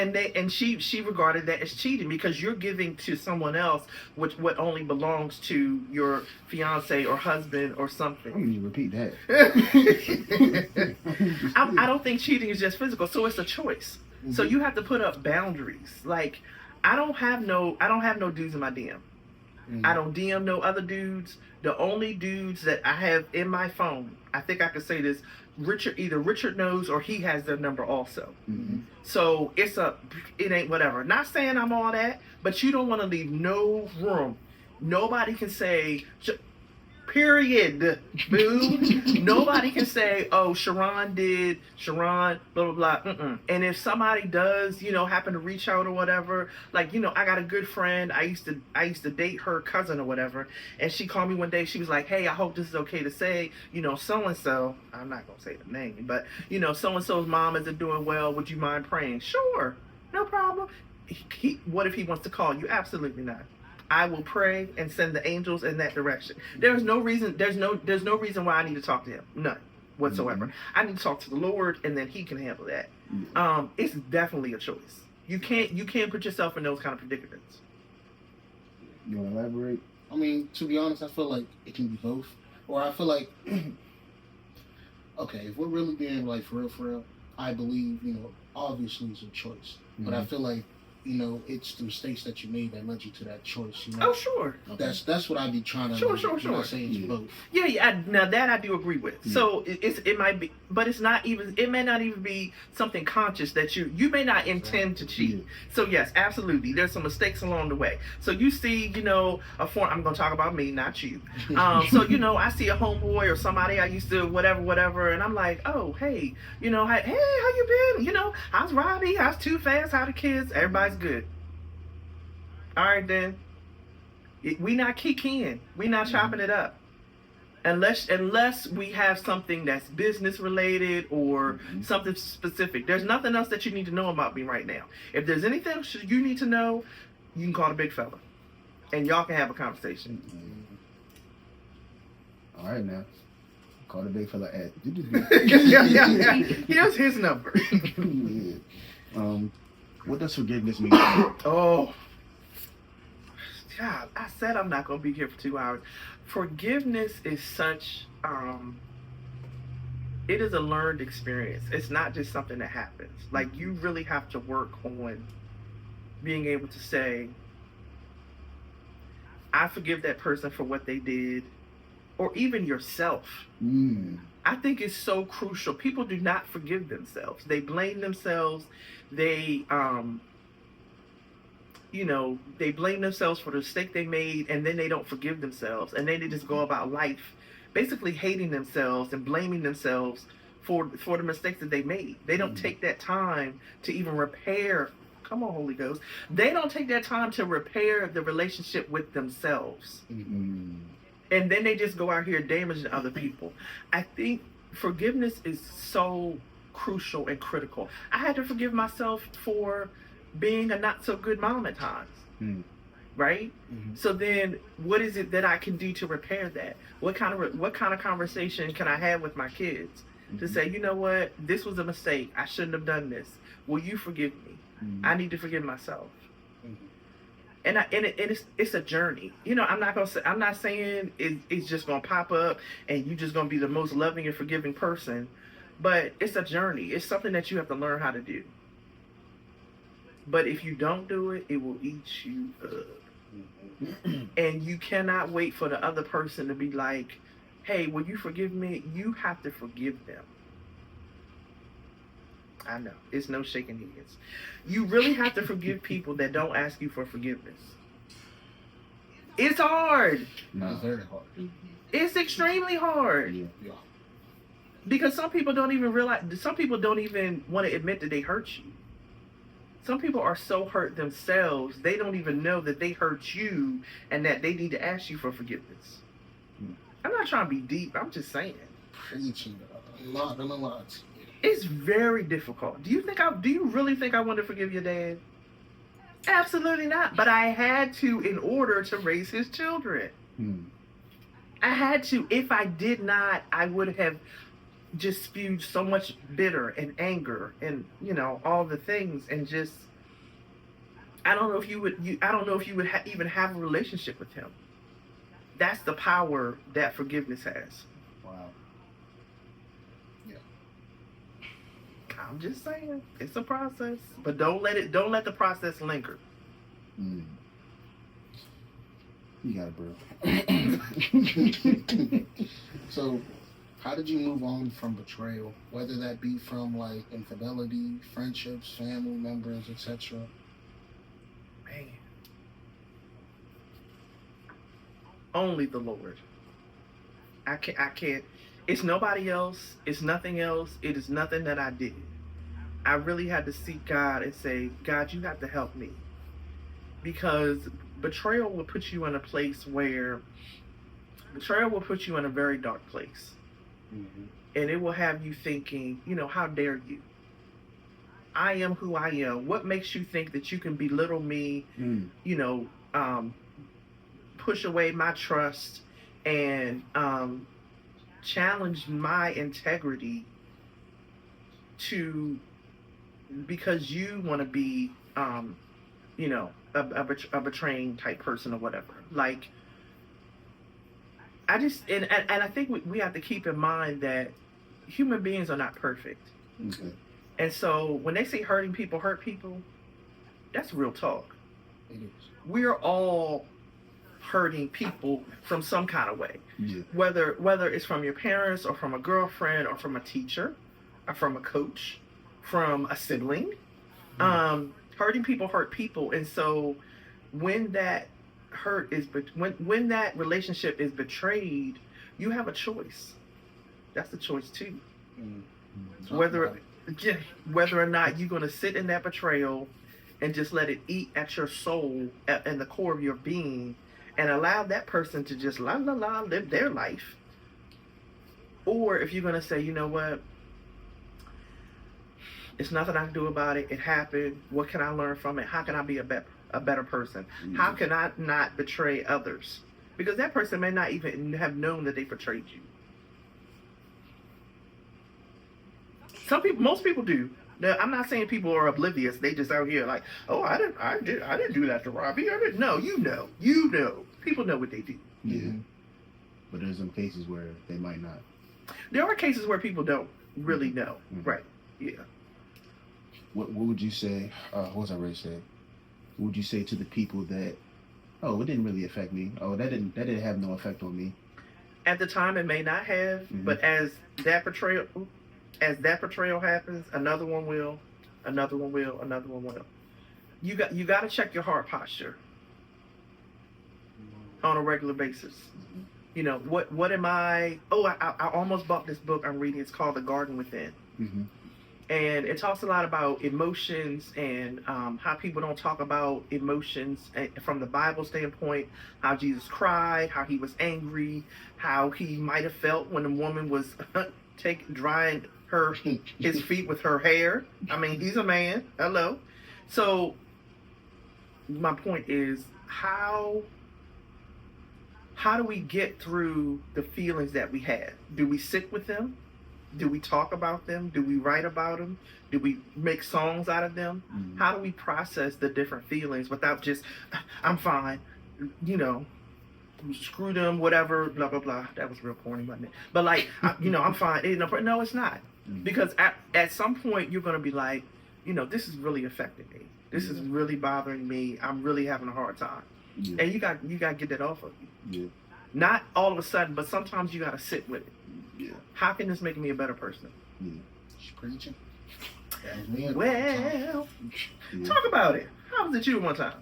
regarded that as cheating because you're giving to someone else what only belongs to your fiance or husband or something. I'm gonna repeat that. I don't think cheating is just physical, so it's a choice. So you have to put up boundaries. Like I don't have no dudes in my DM. I don't DM no other dudes. The only dudes that I have in my phone, I think I could say this, either Richard knows or he has their number also. So it ain't whatever. Not saying I'm all that, but you don't want to leave no room. Nobody can say, period, boo. Nobody can say, oh, Sharon, blah, blah, blah. And if somebody does, happen to reach out or whatever, like, I got a good friend. I used to date her cousin or whatever. And she called me one day. She was like, hey, I hope this is okay to say, so-and-so, I'm not going to say the name, but, so-and-so's mom isn't doing well. Would you mind praying? Sure. No problem. What if he wants to call you? Absolutely not. I will pray and send the angels in that direction. There's no reason why I need to talk to him. None whatsoever. I need to talk to the Lord, and then he can handle that. It's definitely a choice. You can't put yourself in those kind of predicaments. You want to elaborate? I mean, to be honest, I feel like it can be both. Or I feel like, okay, if we're really being like for real, I believe, obviously it's a choice. But I feel like, it's the mistakes that you made that led you to that choice. Oh, sure. That's what I'd be trying to. Sure. When I say it's both. Yeah. Now that I do agree with. So it might be, but it's not even. It may not even be something conscious that you may not intend to cheat. Yeah. So yes, absolutely. There's some mistakes along the way. So you see, a form. I'm gonna talk about me, not you. So I see a homeboy or somebody I used to whatever, and I'm like, oh hey, hey, how you been? How's Robbie? How's Too Fast? How the kids? Everybody's good. All right then. We not kicking. We not chopping it up. Unless we have something that's business related or something specific. There's nothing else that you need to know about me right now. If there's anything else you need to know, you can call the big fella. And y'all can have a conversation. All right now. Call the big fella at. yeah. Here's his number. What does forgiveness mean? Oh. God, I said I'm not going to be here for 2 hours. Forgiveness is such, it is a learned experience. It's not just something that happens. Like, you really have to work on being able to say, I forgive that person for what they did, or even yourself. I think it's so crucial. People do not forgive themselves. They blame themselves. They blame themselves for the mistake they made, and then they don't forgive themselves, and then they just go about life basically hating themselves and blaming themselves for the mistakes that they made. They don't take that time to even repair. Come on, Holy Ghost. They don't take that time to repair the relationship with themselves. And then they just go out here damaging other people. I think forgiveness is so crucial and critical. I had to forgive myself for being a not so good mom at times. Right? So then what is it that I can do to repair that? What kind of conversation can I have with my kids to say, you know what, this was a mistake. I shouldn't have done this. Will you forgive me? I need to forgive myself. And it's a journey. I'm not saying it's just gonna pop up and you're just gonna be the most loving and forgiving person, but it's a journey. It's something that you have to learn how to do. But if you don't do it, it will eat you up. And you cannot wait for the other person to be like, hey, will you forgive me? You have to forgive them. I know. It's no shaking hands. You really have to forgive people that don't ask you for forgiveness. It's hard. It's very hard. It's extremely hard. Yeah. Because some people don't even realize, some people don't even want to admit that they hurt you. Some people are so hurt themselves, they don't even know that they hurt you and that they need to ask you for forgiveness. I'm not trying to be deep. I'm just saying. Preaching a lot. It's very difficult. Do you really think I want to forgive your dad? Absolutely not. But I had to in order to raise his children. I had to. If I did not, I would have just spewed so much bitter and anger and all the things, and just I don't know if you would even have a relationship with him. That's the power that forgiveness has. Wow. Yeah. I'm just saying, it's a process, but don't let the process linger. You got it, bro. So, how did you move on from betrayal? Whether that be from like infidelity, friendships, family members, etc. Man. Only the Lord. I can't. It's nobody else. It's nothing else. It is nothing that I did. I really had to seek God and say, God, you have to help me. Because betrayal will put you in a place where betrayal will put you in a very dark place. And it will have you thinking, how dare you? I am who I am. What makes you think that you can belittle me, push away my trust and challenge my integrity because you want to be you know, a betraying type person or whatever. Like, I just, and I think we have to keep in mind that human beings are not perfect. Okay. And so when they say hurting people hurt people, that's real talk. It is. We're all hurting people from some kind of way. Yeah. Whether it's from your parents or from a girlfriend or from a teacher or from a coach, from a sibling. Hurting people hurt people. And so when that when that relationship is betrayed, you have a choice. That's the choice too. Whether or not you're going to sit in that betrayal and just let it eat at your soul and the core of your being and allow that person to just live their life. Or if you're going to say, you know what, it's nothing I can do about it. It happened. What can I learn from it? How can I be a better person? How can I not betray others? Because that person may not even have known that they betrayed you. Most people do. Now, I'm not saying people are oblivious. They just out here like, oh, I didn't do that to Robbie. I didn't. No, you know. People know what they do. Yeah. But there's some cases where they might not. There are cases where people don't really know. Mm-hmm. Right. Yeah. What would you say? What was I ready to say? What would you say to the people that, oh, it didn't really affect me. Oh, that didn't have no effect on me. At the time, it may not have, but as that betrayal happens, another one will. You got to check your heart posture on a regular basis. You know, what am I? Oh, I almost bought this book I'm reading. It's called The Garden Within. And it talks a lot about emotions and how people don't talk about emotions from the Bible standpoint, how Jesus cried, how he was angry, how he might have felt when a woman was drying his feet with her hair. I mean, he's a man. Hello. So my point is, how do we get through the feelings that we have? Do we sit with them? Do we talk about them? Do we write about them? Do we make songs out of them? How do we process the different feelings without just, I'm fine, you know, screw them, whatever, blah, blah, blah. That was real corny, wasn't it? But like, I'm fine. No, it's not. Because at some point, you're going to be like, you know, this is really affecting me. This is really bothering me. I'm really having a hard time. And you got to get that off of you. Yeah. Not all of a sudden, but sometimes you got to sit with it. Yeah. How can this make me a better person? She's preaching. Well, talk about it. How was it you one time?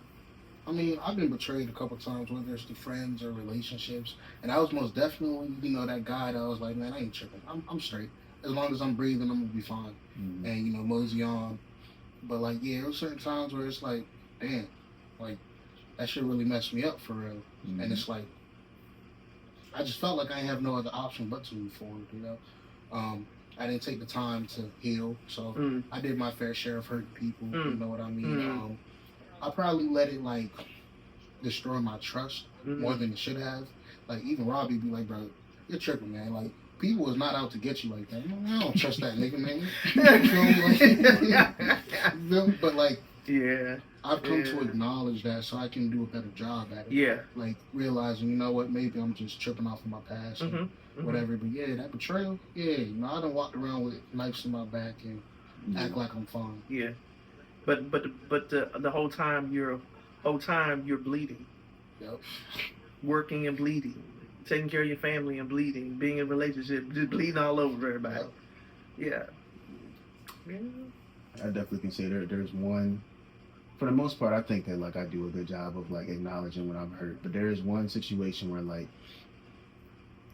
I mean, I've been betrayed a couple times, whether it's to friends or relationships, and I was most definitely, that guy that I was like, man, I ain't tripping. I'm straight. As long as I'm breathing, I'm gonna be fine. And mosey on. But like, yeah, there were certain times where it's like, damn, like that shit really messed me up for real. And it's like, I just felt like I didn't have no other option but to move forward. I didn't take the time to heal, so I did my fair share of hurting people. You know what I mean? I probably let it like destroy my trust more than it should have. Like even Robbie be like, bro, you're tripping, man. Like people was not out to get you like that. I don't trust that nigga, man. You feel me? But like, yeah, I've come to acknowledge that so I can do a better job at it. Yeah. Like realizing, you know what, maybe I'm just tripping off of my past or whatever. But yeah, that betrayal, I done walked around with knives in my back and act like I'm fine. Yeah. But the whole time you're bleeding. Yep. Working and bleeding. Taking care of your family and bleeding. Being in a relationship, just bleeding all over everybody. Yep. Yeah. I definitely can say there's one. For the most part, I think that like I do a good job of like acknowledging when I'm hurt. But there is one situation where like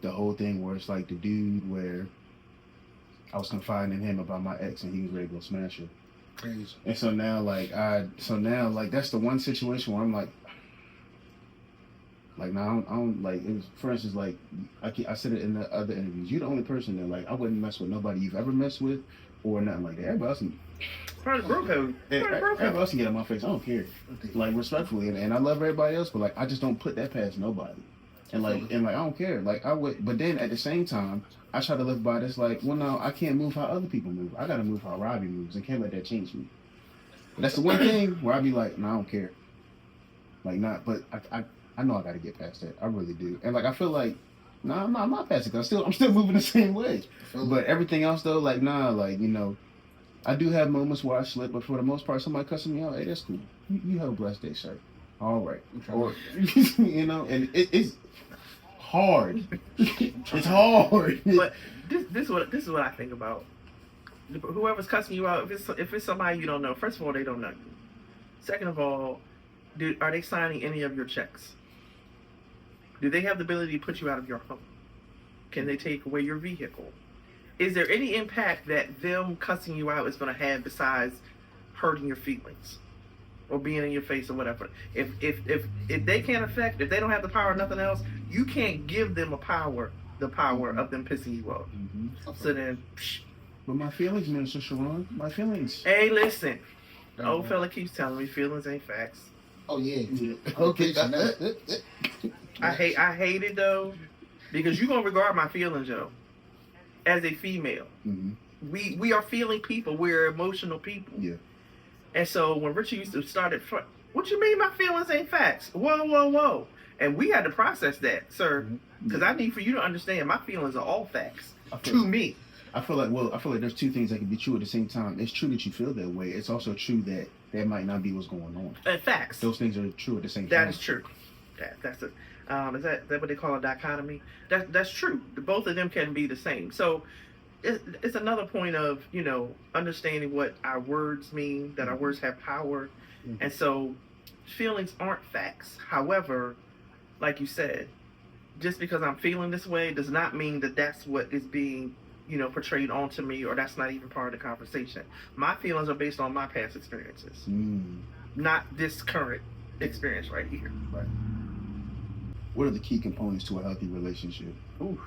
the whole thing where it's like the dude where I was confiding in him about my ex and he was ready to go smash her. Crazy. And so now like that's the one situation where I'm like now I don't like it was, for instance, like I said it in the other interviews, you're the only person that like I wouldn't mess with nobody you've ever messed with or nothing like that. Everybody else everybody else can get on my face. I don't care. Like respectfully, and I love everybody else, but like I just don't put that past nobody. And like I don't care. Like I would, but then at the same time, I try to live by this. Like, well, no, I can't move how other people move. I gotta move how Robbie moves, and can't let that change me. That's the one thing where I be like, no, I don't care. Like, not, but I know I got to get past that. I really do. And like, I feel like, no, I'm not past it. I'm still moving the same way. But everything else though, like, nah, like, you know, I do have moments where I slip, but for the most part, somebody cussing me out, hey, that's cool. You have a blessed day, sir. All right. Or, you know, and it's hard. It's hard. But this is what I think about. Whoever's cussing you out, if it's somebody you don't know, first of all, they don't know you. Second of all, are they signing any of your checks? Do they have the ability to put you out of your home? Can they take away your vehicle? Is there any impact that them cussing you out is going to have besides hurting your feelings or being in your face or whatever? If they can't affect, if they don't have the power of nothing else, you can't give them the power of them pissing you off. Mm-hmm. So then, but my feelings, Minister Sharon, my feelings. hey, listen, the old fella keeps telling me feelings ain't facts. Oh yeah. Okay. I hate it though, because you're gonna regard my feelings, yo, as a female. Mm-hmm. We are feeling people. We're emotional people. Yeah. And so when Richard used to start at front, what you mean my feelings ain't facts? Whoa. And we had to process that, sir, because I need for you to understand my feelings are all facts to me. I feel like there's two things that can be true at the same time. It's true that you feel that way. It's also true that that might not be what's going on. Facts. Those things are true at the same time. That is true. That's it. Is that what they call a dichotomy? That's true. Both of them can be the same. So it's another point of, you know, understanding what our words mean, that our words have power. Mm-hmm. And so feelings aren't facts. However, like you said, just because I'm feeling this way does not mean that that's what is being, you know, portrayed onto me, or that's not even part of the conversation. My feelings are based on my past experiences, not this current experience right here. Right. What are the key components to a healthy relationship? Ooh.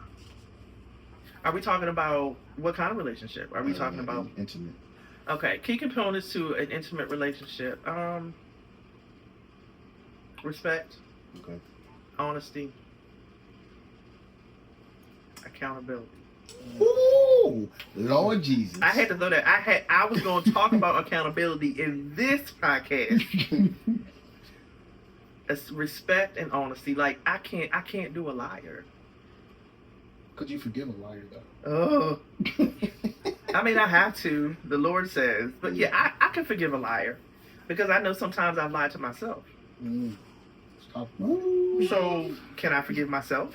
Are we talking about what kind of relationship? Are we talking about intimate? Okay, key components to an intimate relationship. Respect. Okay. Honesty. Accountability. Ooh, Lord Jesus. I had to throw that. I was going to talk about accountability in this podcast. It's respect and honesty. Like I can't do a liar. Could you forgive a liar though? Oh. I mean, I have to. The Lord says, but yeah, I can forgive a liar because I know sometimes I've lied to myself. Stop. So can I forgive myself?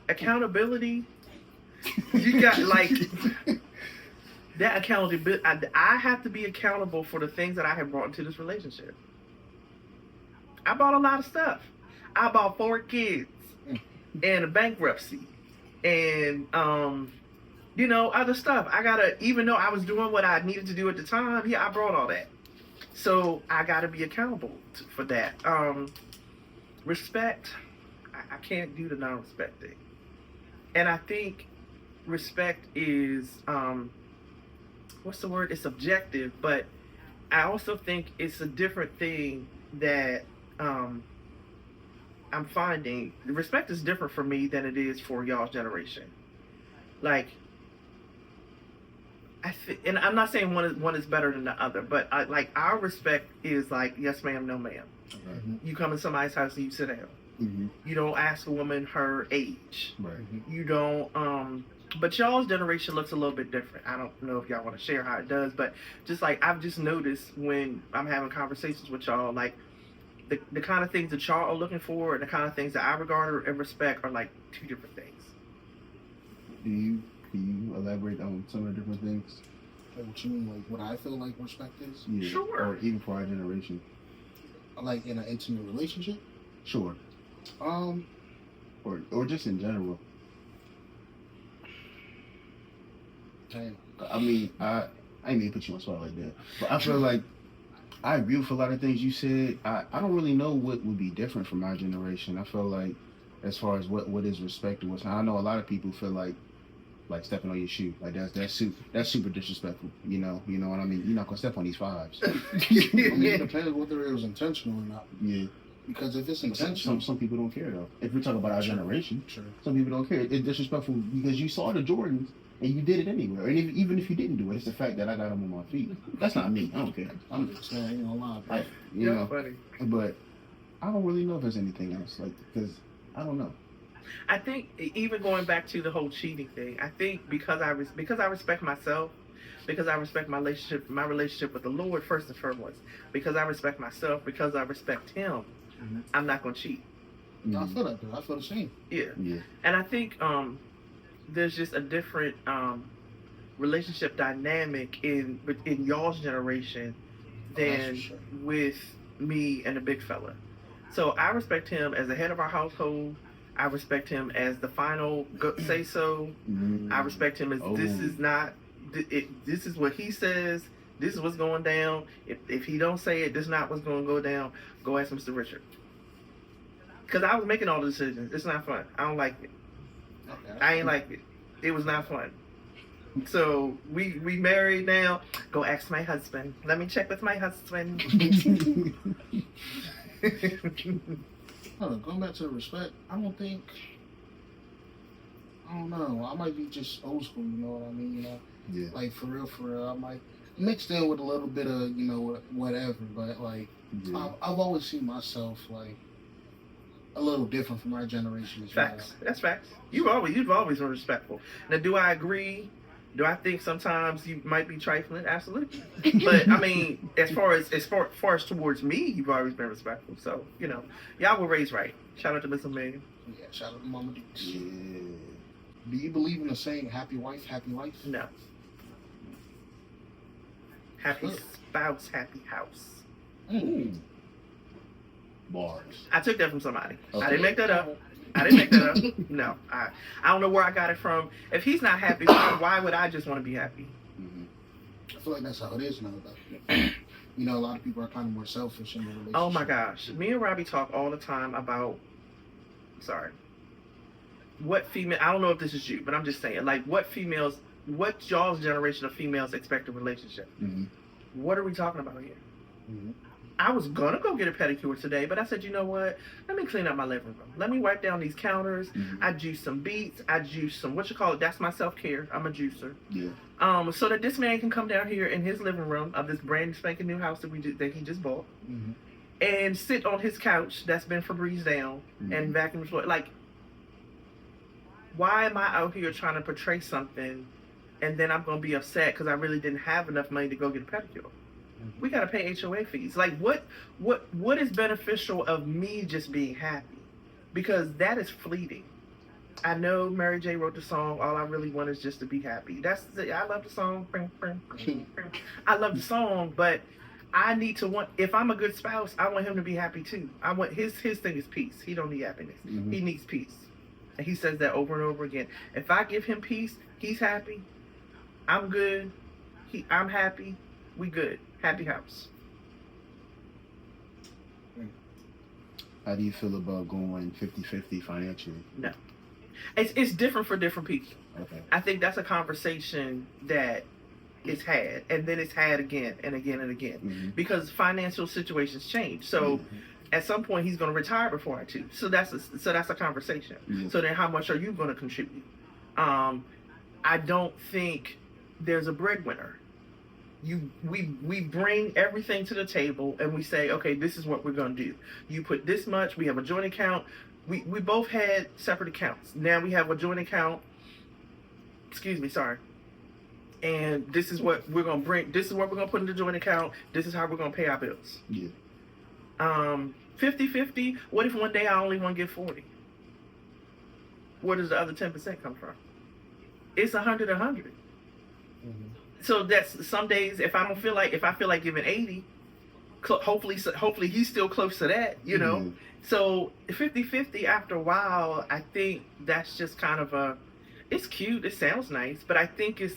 Accountability. You got like that accountability. I have to be accountable for the things that I have brought into this relationship. I bought a lot of stuff. I bought 4 kids and a bankruptcy and you know, other stuff. I gotta, even though I was doing what I needed to do at the time, yeah, I brought all that. So I gotta be accountable for that. Respect. I can't do the non-respect thing. And I think respect is, what's the word? It's subjective, but I also think it's a different thing that I'm finding. Respect is different for me than it is for y'all's generation. Like, and I'm not saying one is better than the other, but like our respect is like, yes ma'am, no ma'am. Mm-hmm. You come in somebody's house and you sit down. Mm-hmm. You don't ask a woman her age. Right. You don't, but y'all's generation looks a little bit different. I don't know if y'all want to share how it does, but just like I've just noticed when I'm having conversations with y'all, like the kind of things that y'all are looking for and the kind of things that I regard and respect are like 2 different things. Can you elaborate on some of the different things? Like what you mean, like what I feel like respect is? Yeah. Sure. Or even for our generation. Like in an intimate relationship? Sure. Or just in general. Damn. I mean, I ain't mean to put you on the spot like that, but I feel like I agree with a lot of things you said. I don't really know what would be different from my generation. I feel like as far as what is respect and what's not, I know a lot of people feel like stepping on your shoe. Like that's super disrespectful. You know what I mean? You're not gonna step on these 5s. I mean, it depends whether it was intentional or not. Yeah. Because if it's intentional, some people don't care though. If we talk about our generation, sure. Some people don't care. It's disrespectful because you saw the Jordans and you did it anyway. And even if you didn't do it, it's the fact that I got them on my feet. That's not me. I don't care. I'm just saying, ain't gonna lie, bro. You know, funny. but I don't really know if there's anything else, like, because I don't know. I think even going back to the whole cheating thing, I think because I respect myself, because I respect my relationship with the Lord first and foremost, because I respect myself, because I respect Him, I'm not gonna cheat. I feel that, bro. I feel the same. Yeah. Yeah. And I think there's just a different relationship dynamic in y'all's generation than for sure. with me and the big fella. So I respect him as the head of our household. I respect him as the final say so. I respect him as this is not this is what he says. This is what's going down. If he don't say it, this is not what's going to go down. Go ask Mr. Richard. Because I was making all the decisions. It's not fun. I don't like it. Okay. I ain't like it. It was not fun. So we married now. Go ask my husband. Let me check with my husband. Going back to the respect, I don't know. I might be just old school, you know what I mean? You know, Yeah. like for real, I might mixed in with a little bit of, you know, whatever. But like, Yeah. I've always seen myself like a little different from our generation as Facts. That's facts. You've always been respectful. Now, do I agree? Do I think sometimes you might be trifling? Absolutely. But I mean, as far as towards me, you've always been respectful. So you know, y'all were raised right. Shout out to Miss Amelia. well. Yeah, shout out to Mama Dukes. Yeah. Do you believe in the saying "happy wife, happy life"? No. Happy Good. spouse, happy house. Ooh. Bars. I took that from somebody. Okay. I didn't make that up. No, I don't know where I got it from. If he's not happy, why would I just want to be happy? Mm-hmm. I feel like that's how it is now, though. You know, a lot of people are kind of more selfish in the relationship. Oh my gosh. Me and Robbie talk all the time about, what female, I don't know if this is you, but I'm just saying, like, what y'all's generation of females expect a relationship? Mm-hmm. What are we talking about here? Mhm. I was gonna go get a pedicure today, but I said, you know what? Let me clean up my living room. Let me wipe down these counters. Mm-hmm. I juice some beets. I juice some, that's my self-care. I'm a juicer. Yeah. So that this man can come down here in his living room of this brand spanking new house that he just bought, Mhm. and sit on his couch that's been Febreze down Mm-hmm. and vacuum the floor. Like, why am I out here trying to portray something, and then I'm gonna be upset because I really didn't have enough money to go get a pedicure? We gotta pay HOA fees. Like, what is beneficial of me just being happy? Because that is fleeting. I know Mary J wrote the song, all I really want is just to be happy. I love the song. I love the song, but I need to if I'm a good spouse, I want him to be happy too. I want his thing is peace. He don't need happiness. Mm-hmm. He needs peace. And he says that over and over again. If I give him peace, he's happy. I'm good. I'm happy. We good. Happy house. How do you feel about going 50-50 financially? No. It's different for different people. Okay. I think that's a conversation that is had, and then it's had again and again and again, Mm-hmm. because financial situations change. So at some point he's going to retire before I too. So that's a conversation. Yeah. So then how much are you going to contribute? I don't think there's a breadwinner. We bring everything to the table and we say, okay, this is what we're going to do. You put this much. We have a joint account. We both had separate accounts. Now we have a joint account. And this is what we're going to bring. This is what we're going to put in the joint account. This is how we're going to pay our bills. Yeah. 50-50. What if one day I only want to give 40? Where does the other 10% come from? It's 100. Mhm. So that's some days if I feel like giving 80, hopefully he's still close to that, you know. Mhm. So 50-50 after a while, I think that's just kind of it's cute, it sounds nice, but I think it's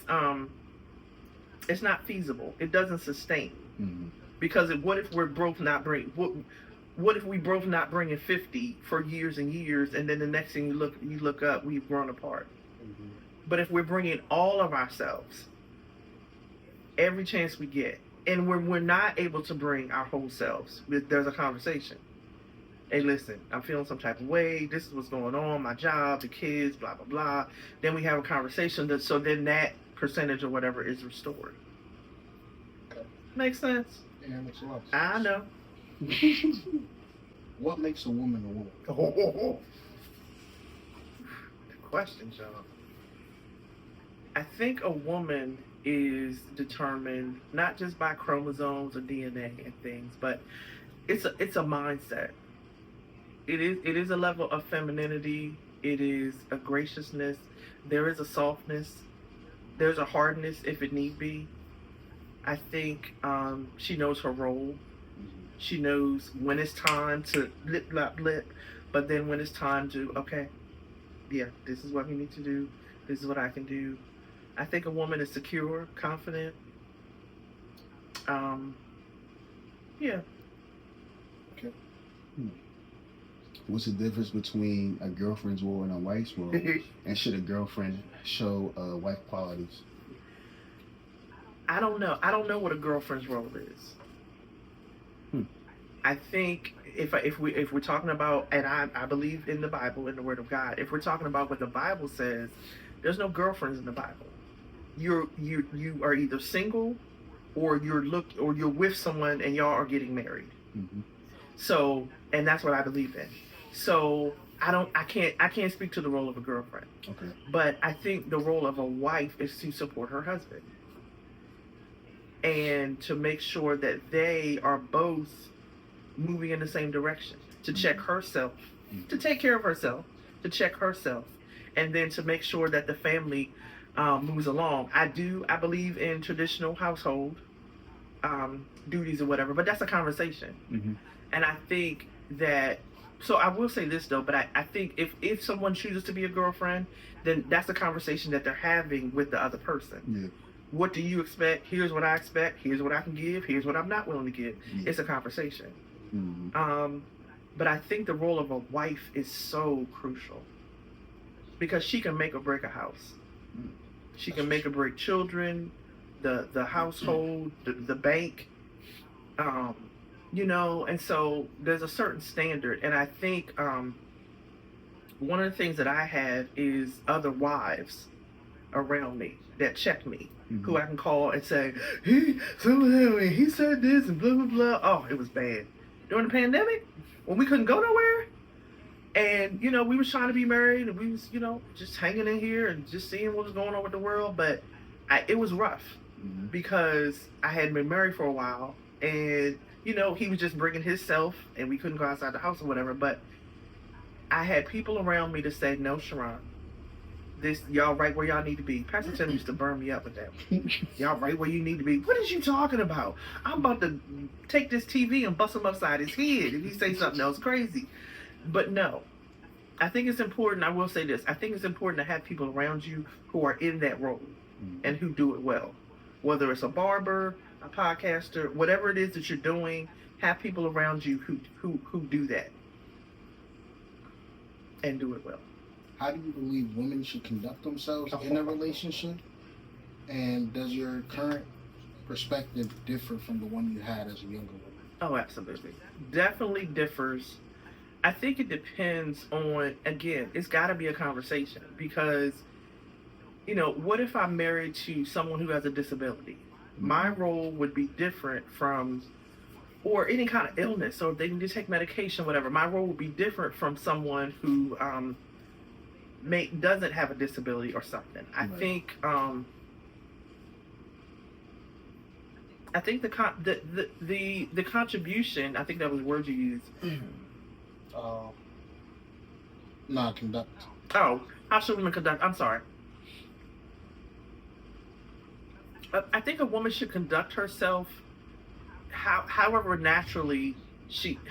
not feasible. It doesn't sustain. Mm-hmm. Because what if we're both not what if we both not bringing 50 for years and years, and then the next thing you look up, we've grown apart. Mhm. But if we're bringing all of ourselves, every chance we get, and when we're not able to bring our whole selves, there's a conversation. hey, listen, I'm feeling some type of way. This is what's going on, my job, the kids, blah, blah, blah. Then we have a conversation. So then that percentage or whatever is restored. Okay. Makes sense? Yeah, it makes a lot of sense. I know. What makes a woman a woman? The question, John. I think a woman is determined not just by chromosomes or DNA and things, but it's a mindset. It is a level of femininity. It is a graciousness. There is a softness. There's a hardness if it need be. I think she knows her role. She knows when it's time to lip, lip, lip, but then when it's time to, okay, yeah, this is what we need to do. This is what I can do. I think a woman is secure, confident. Yeah. Okay. What's the difference between a girlfriend's role and a wife's role? And should a girlfriend show wife qualities? I don't know. I don't know what a girlfriend's role is. I think if we're talking about, and I believe in the Bible, in the Word of God, if we're talking about what the Bible says, there's no girlfriends in the Bible. You are either single, or you're with someone and y'all are getting married. Mm-hmm. So, and that's what I believe in. So I can't speak to the role of a girlfriend. Okay. But I think the role of a wife is to support her husband and to make sure that they are both moving in the same direction, to check herself, to take care of herself, to check herself, and then to make sure that the family moves along. I believe in traditional household duties or whatever, but that's a conversation. Mm-hmm. And I think that, so I will say this though, but I think if someone chooses to be a girlfriend, then that's a conversation that they're having with the other person. Yeah. What do you expect? Here's what I expect. Here's what I can give. Here's what I'm not willing to give. Yeah. It's a conversation. Mm-hmm. But I think the role of a wife is so crucial because she can make or break a house. She can make or break children, the household, the bank, and so there's a certain standard. And I think one of the things that I have is other wives around me that check me, Mm-hmm. who I can call and say, he said this and blah, blah, blah. Oh, it was bad. During the pandemic, when we couldn't go nowhere, and, we was trying to be married, and we was, just hanging in here and just seeing what was going on with the world, but it was rough Mm-hmm. because I hadn't been married for a while, and, he was just bringing himself, and we couldn't go outside the house or whatever, but I had people around me to say, no, Sharon, y'all right where y'all need to be. Pastor Tim used to burn me up with that. Y'all right where you need to be. What is you talking about? I'm about to take this TV and bust him upside his head if he say something else crazy. But no, I think it's important. I will say this. I think it's important to have people around you who are in that role and who do it well. Whether it's a barber, a podcaster, whatever it is that you're doing, have people around you who do that and do it well. How do you believe women should conduct themselves in a relationship? And does your current perspective differ from the one you had as a younger woman? Oh, absolutely. Definitely differs. I think it depends on, again, it's got to be a conversation because, what if I'm married to someone who has a disability? My role would be different from, or any kind of illness, or if they need to take medication, whatever. My role would be different from someone who doesn't have a disability or something. I think the contribution, I think that was the word you used. Not conduct. Oh, how should women conduct? I'm sorry. I think a woman should conduct herself however naturally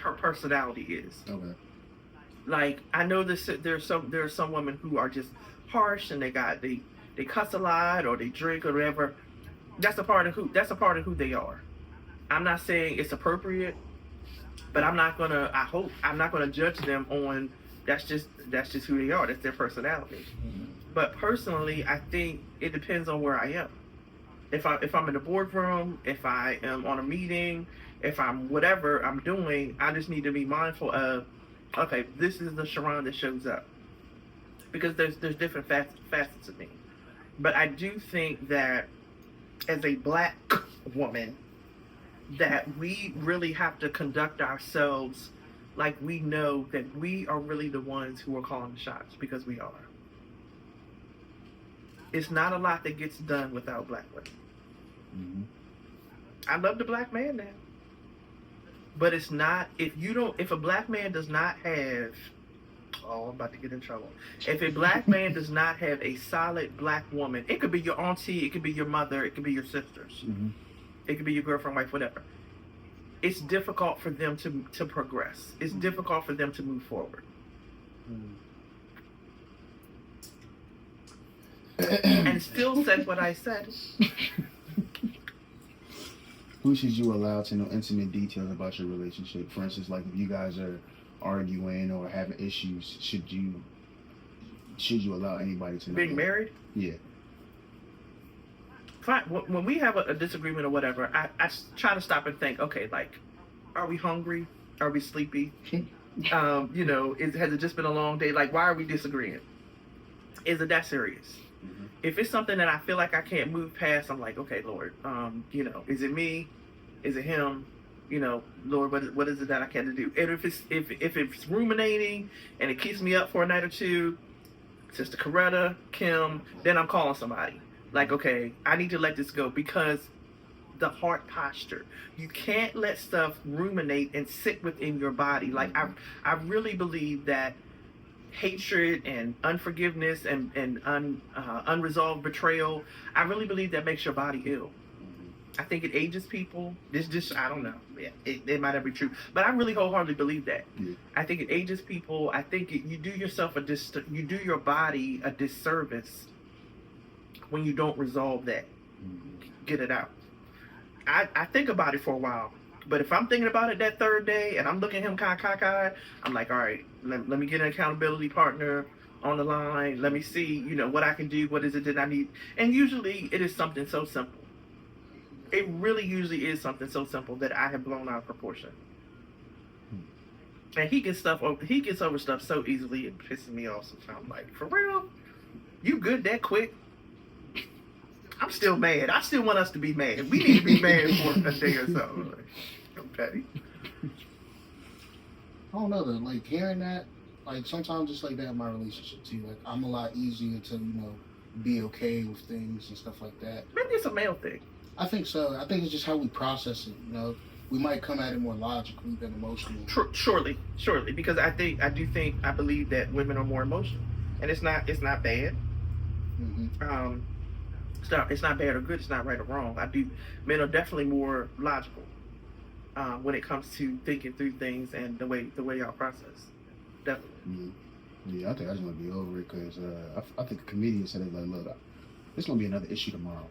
her personality is. Okay. Like, I know there are some women who are just harsh and they cuss a lot or they drink or whatever. That's a part of who they are. I'm not saying it's appropriate, but I'm not gonna judge them on that's just who they are. That's their personality. Mm-hmm. But personally, I think it depends on where I am. If I'm in the boardroom, if I am on a meeting, if I'm whatever I'm doing, I just need to be mindful of, okay, this is the Sharon that shows up. Because there's different facets of me. But I do think that as a black woman, that we really have to conduct ourselves like we know that we are really the ones who are calling the shots, because we are. It's not a lot that gets done without black women. Mm-hmm. I love the black man now. But it's not, if a black man does not have, oh, I'm about to get in trouble. If a black man does not have a solid black woman, it could be your auntie, it could be your mother, it could be your sisters, Mm-hmm. it could be your girlfriend, wife, whatever. It's difficult for them to progress. It's difficult for them to move forward. And still said what I said. Who should you allow to know intimate details about your relationship? For instance, like if you guys are arguing or having issues, should you allow anybody to know? Being married? Yeah. Fine. When we have a disagreement or whatever, I try to stop and think, okay, like, are we hungry? Are we sleepy? Has it just been a long day? Like, why are we disagreeing? Is it that serious? Mm-hmm. If it's something that I feel like I can't move past, I'm like, okay, Lord, is it me? Is it him? Lord, what is it that I can't do? And if it's ruminating and it keeps me up for a night or two, Sister Coretta, Kim, then I'm calling somebody. Like, okay, I need to let this go, because the heart posture. You can't let stuff ruminate and sit within your body. Like, I really believe that hatred and unforgiveness and unresolved betrayal, I really believe that makes your body ill. I think it ages people. I don't know. Yeah, it might not be true, but I really wholeheartedly believe that. Yeah. I think it ages people. I think you do yourself you do your body a disservice when you don't resolve that. Get it out. I think about it for a while, but if I'm thinking about it that third day and I'm looking at him kind of cockeyed, I'm like, all right, let me get an accountability partner on the line. Let me see, what I can do. What is it that I need? And usually it is something so simple. It really usually is something so simple that I have blown out of proportion. And he gets over stuff so easily, it pisses me off sometimes. I'm like, for real? You good that quick? I'm still mad. I still want us to be mad. We need to be mad for a day or so. Okay. I don't know though, like hearing that, like sometimes it's like that in my relationship too. Like I'm a lot easier to, be okay with things and stuff like that. Maybe it's a male thing. I think so. I think it's just how we process it, We might come at it more logically than emotionally. Surely, because I believe that women are more emotional. And it's not bad. Mm-hmm. It's not bad or good, it's not right or wrong. Men are definitely more logical when it comes to thinking through things and the way y'all process. Definitely. Mm-hmm. Yeah, I think I just want to be over it, because I think a comedian said it like, look, there's going to be another issue tomorrow.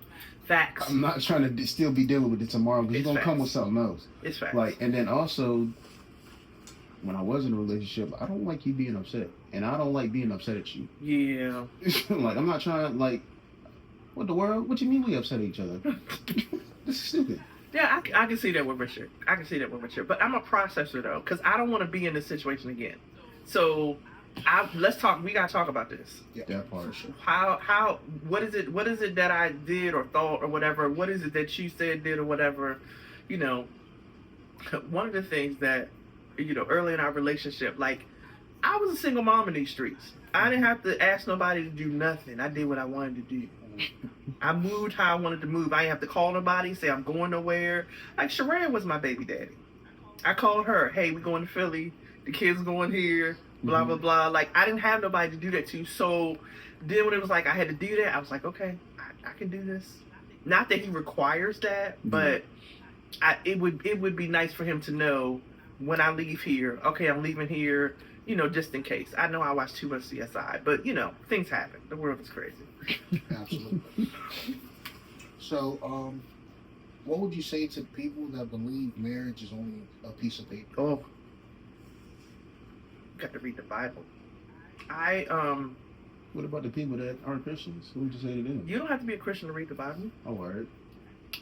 Facts. I'm not trying to still be dealing with it tomorrow, because you're going to come with something else. It's facts. Like, and then also, when I was in a relationship, I don't like you being upset. And I don't like being upset at you. Yeah. Like, I'm not trying, like, what the world? What you mean we upset each other? This is stupid. Yeah, I can see that with Richard. But I'm a processor, though, because I don't want to be in this situation again. So, let's talk. We got to talk about this. Yeah, that part. Sure. What is it that I did or thought or whatever? What is it that you said, did, or whatever? One of the things that, early in our relationship, like, I was a single mom in these streets. I didn't have to ask nobody to do nothing. I did what I wanted to do. I moved how I wanted to move. I didn't have to call nobody, say I'm going nowhere. Like, Sharon was my baby daddy. I called her, hey, we going to Philly. The kids going here, blah, blah, blah. Like, I didn't have nobody to do that to. So then when it was like I had to do that, I was like, okay, I can do this. Not that he requires that, but it would be nice for him to know when I leave here, okay, I'm leaving here, just in case. I know I watch too much CSI, but, things happen. The world is crazy. Absolutely. So, what would you say to people that believe marriage is only a piece of paper? Oh. Got to read the Bible. What about the people that aren't Christians? What would you say to them? You don't have to be a Christian to read the Bible. Oh, word.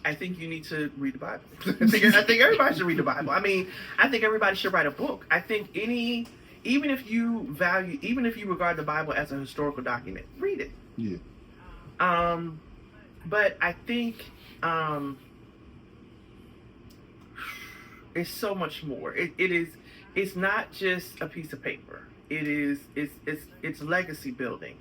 I think you need to read the Bible. I think everybody should read the Bible. I mean, I think everybody should write a book. I think any even if you regard the Bible as a historical document, read it. Yeah. But I think it's so much more. It's not just a piece of paper. It's legacy building.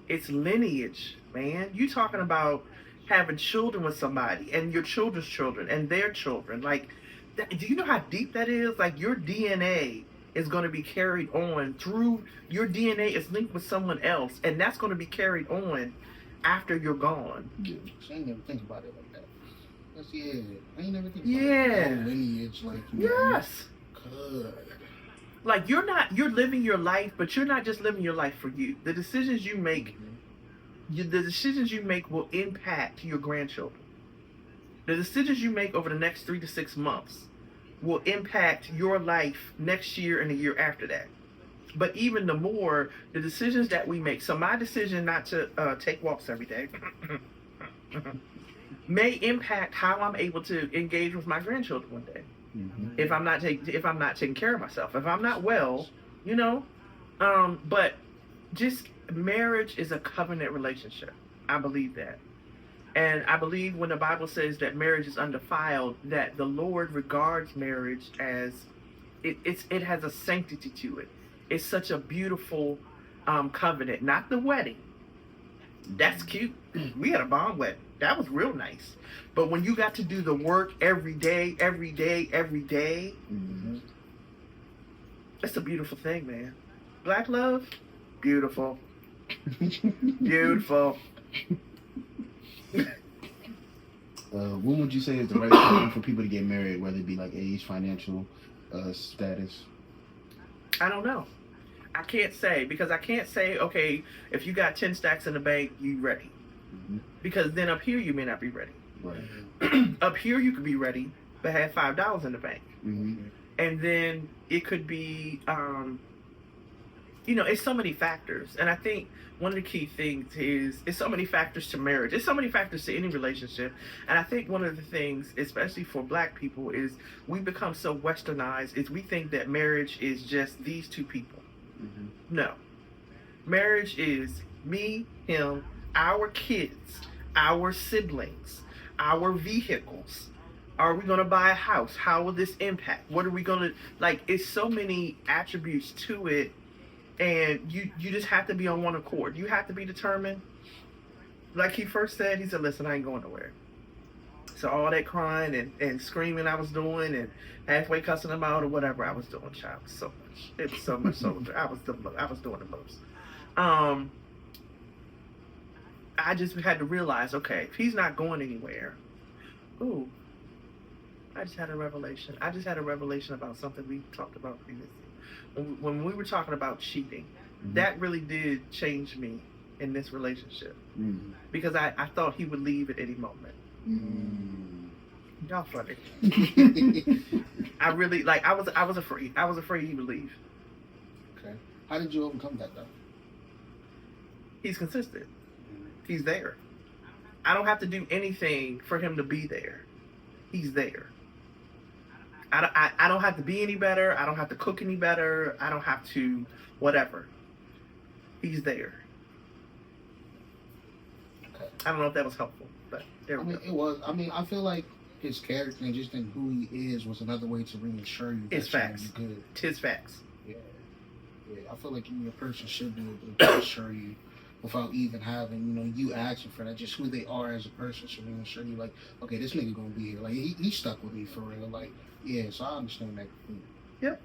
It's lineage, man. You talking about having children with somebody and your children's children and their children. Like, do you know how deep that is? Like, your DNA is going to be carried on through, your DNA is linked with someone else, and that's going to be carried on after you're gone. Yeah. I ain't never think about it like that. That's, yeah. I ain't never think about Yeah. it. Lineage, like, you know, Yes. good. Like, you're living your life, but you're not just living your life for you. The decisions you make, the decisions you make will impact your grandchildren. The decisions you make over the next 3 to 6 months will impact your life next year and the year after that. But even the more, the decisions that we make. So my decision not to take walks every day may impact how I'm able to engage with my grandchildren one day. Mm-hmm. If I'm not taking care of myself, if I'm not well, you know. But just marriage is a covenant relationship. I believe that. And I believe when the Bible says that marriage is undefiled, that the Lord regards marriage as it has a sanctity to it. It's such a beautiful covenant, not the wedding. That's cute. We had a bomb wedding. That was real nice. But when you got to do the work every day, Mm-hmm. it's a beautiful thing, man. Black love, beautiful. Beautiful. When would you say is the right time for people to get married, whether it be like age, financial status? I don't know. I can't say, because I can't say, okay, if you got 10 stacks in the bank, you ready. Mm-hmm. Because then up here you may not be ready. Right. Up here you could be ready, but have $5 in the bank. Mm-hmm. And then it could be, it's so many factors. And I think one of the key things is, it's so many factors to marriage. It's so many factors to any relationship. And I think one of the things, especially for Black people, is we become so westernized, is we think that marriage is just these two people. Mm-hmm. No. Marriage is me, him, our kids, our siblings, our vehicles. Are we going to buy a house? How will this impact? What are we going to, like, it's so many attributes to it. And you just have to be on one accord. You have to be determined. Like he first said, he said, listen, I ain't going nowhere. So all that crying and screaming I was doing and halfway cussing him out or whatever I was doing, child, so much. It was so much so I was doing the most. I just had to realize, okay, if he's not going anywhere, I just had a revelation. I just had a revelation about something we talked about previously. When we were talking about cheating, mm-hmm. that really did change me in this relationship. Mm-hmm. Because I thought he would leave at any moment. Mm-hmm. Y'all funny. I really, I was afraid. I was afraid he would leave. Okay. How did you overcome that, though? He's consistent. He's there. I don't have to do anything for him to be there. He's there. I don't have to be any better. I don't have to cook any better. I don't have to whatever. He's there. Okay. I don't know if that was helpful, but there we go. It was. I feel like his character and just in who he is was another way to reassure you. It's facts. You're good. Tis facts. Yeah. I feel like a person should be able to reassure you without even having, you asking for that. Just who they are as a person should reassure you, like, okay, this nigga gonna be here. Like, he stuck with me for real. Like, yeah, so I understand that. Yep.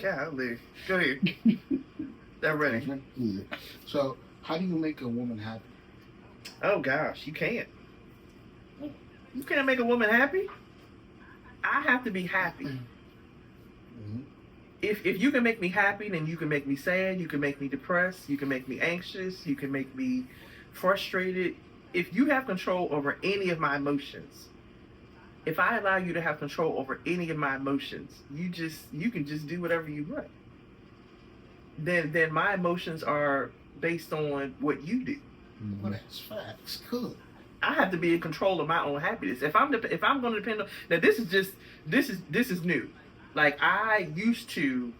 Golly. Go ahead. They're ready. Yeah. So, how do you make a woman happy? Oh gosh, you can't. You can't make a woman happy. I have to be happy. Mm-hmm. If you can make me happy, then you can make me sad, you can make me depressed, you can make me anxious, you can make me frustrated. If you have control over any of my emotions, if I allow you to have control over any of my emotions, you can just do whatever you want. Then my emotions are based on what you do. Well, that's facts. Cool. I have to be in control of my own happiness. If I'm going to depend on, now this is new. Like I used to,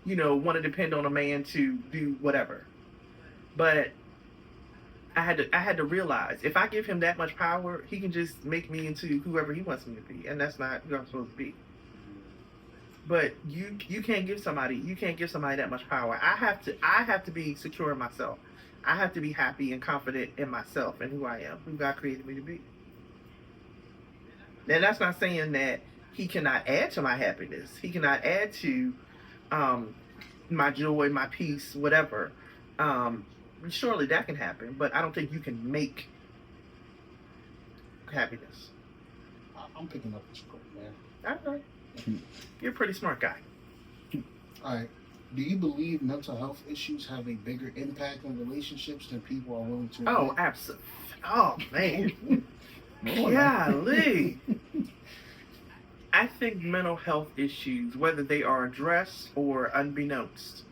want to depend on a man to do whatever, but I had to realize if I give him that much power, he can just make me into whoever he wants me to be, and that's not who I'm supposed to be. But you can't give somebody that much power. I have to be secure in myself. I have to be happy and confident in myself and who I am, who God created me to be. And that's not saying that he cannot add to my happiness. He cannot add to my joy, my peace, whatever. Surely that can happen, but I don't think you can make happiness. I'm picking up this quote, man. All right. You're a pretty smart guy. All right. Do you believe mental health issues have a bigger impact on relationships than people are willing to admit? Oh, absolutely. Oh, man. Golly. I think mental health issues, whether they are addressed or unbeknownst,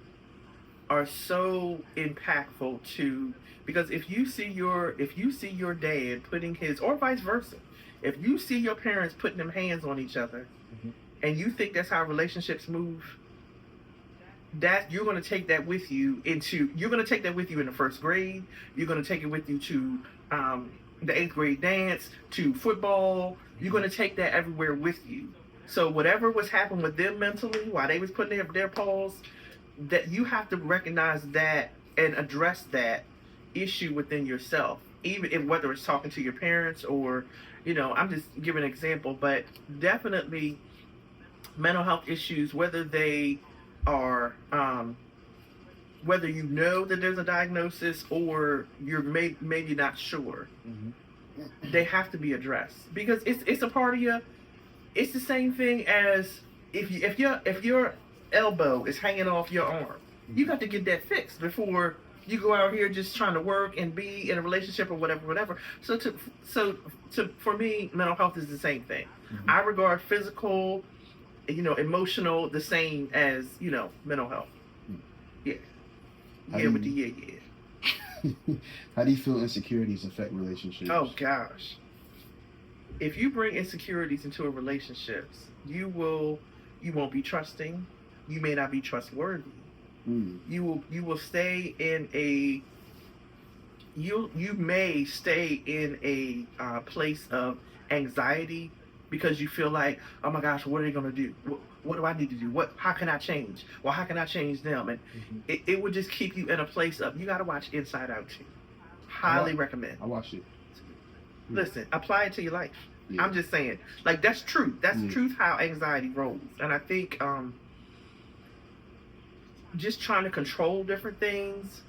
are so impactful to, because if you see your dad putting his, or vice versa, if you see your parents putting them hands on each other, and you think that's how relationships move, that you're going to take that with you in the first grade. You're going to take it with you to the 8th grade dance, to football. You're going to take that everywhere with you. So whatever was happening with them mentally while they was putting their paws, that you have to recognize that and address that issue within yourself, even if, whether it's talking to your parents or, I'm just giving an example, but definitely mental health issues, whether they are, whether you know that there's a diagnosis or you're maybe not sure, they have to be addressed, because it's a part of you. It's the same thing as if your elbow is hanging off your arm, you got to get that fixed before you go out here just trying to work and be in a relationship or whatever. So for me, mental health is the same thing. I regard physical, emotional the same as, mental health. Yeah. With the yeah. How do you feel insecurities affect relationships? Oh gosh. If you bring insecurities into a relationship, you won't be trusting. You may not be trustworthy. You will stay in a you may stay in a place of anxiety because you feel like, oh my gosh, what are they gonna do? What do I need to do? How can I change? Well, how can I change them? And it would just keep you in a place of, you gotta watch Inside Out too. Highly recommend. I watched it. Listen, apply it to your life. Yeah. I'm just saying, like, that's truth. That's truth how anxiety rolls. And I think just trying to control different things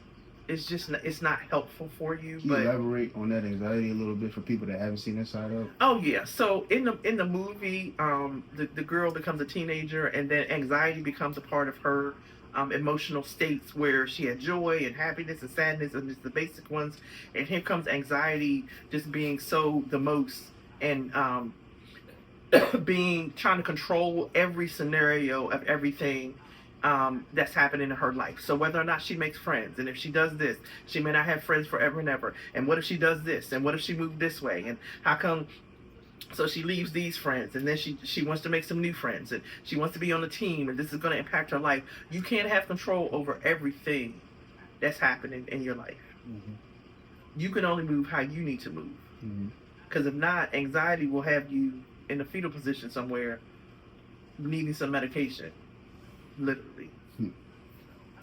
is just, it's not helpful for you. Can you elaborate on that anxiety a little bit for people that haven't seen Inside Out? Oh yeah. So in the movie, the girl becomes a teenager, and then anxiety becomes a part of her emotional states, where she had joy and happiness and sadness and just the basic ones, and here comes anxiety just being so the most, and trying to control every scenario of everything that's happening in her life. So whether or not she makes friends, and if she does this, she may not have friends forever and ever. And what if she does this? And what if she moved this way? And how come? So she leaves these friends, and then she wants to make some new friends, and she wants to be on the team, and this is going to impact her life. You can't have control over everything that's happening in your life. You can only move how you need to move. Because if not, anxiety will have you in a fetal position somewhere, needing some medication. Literally.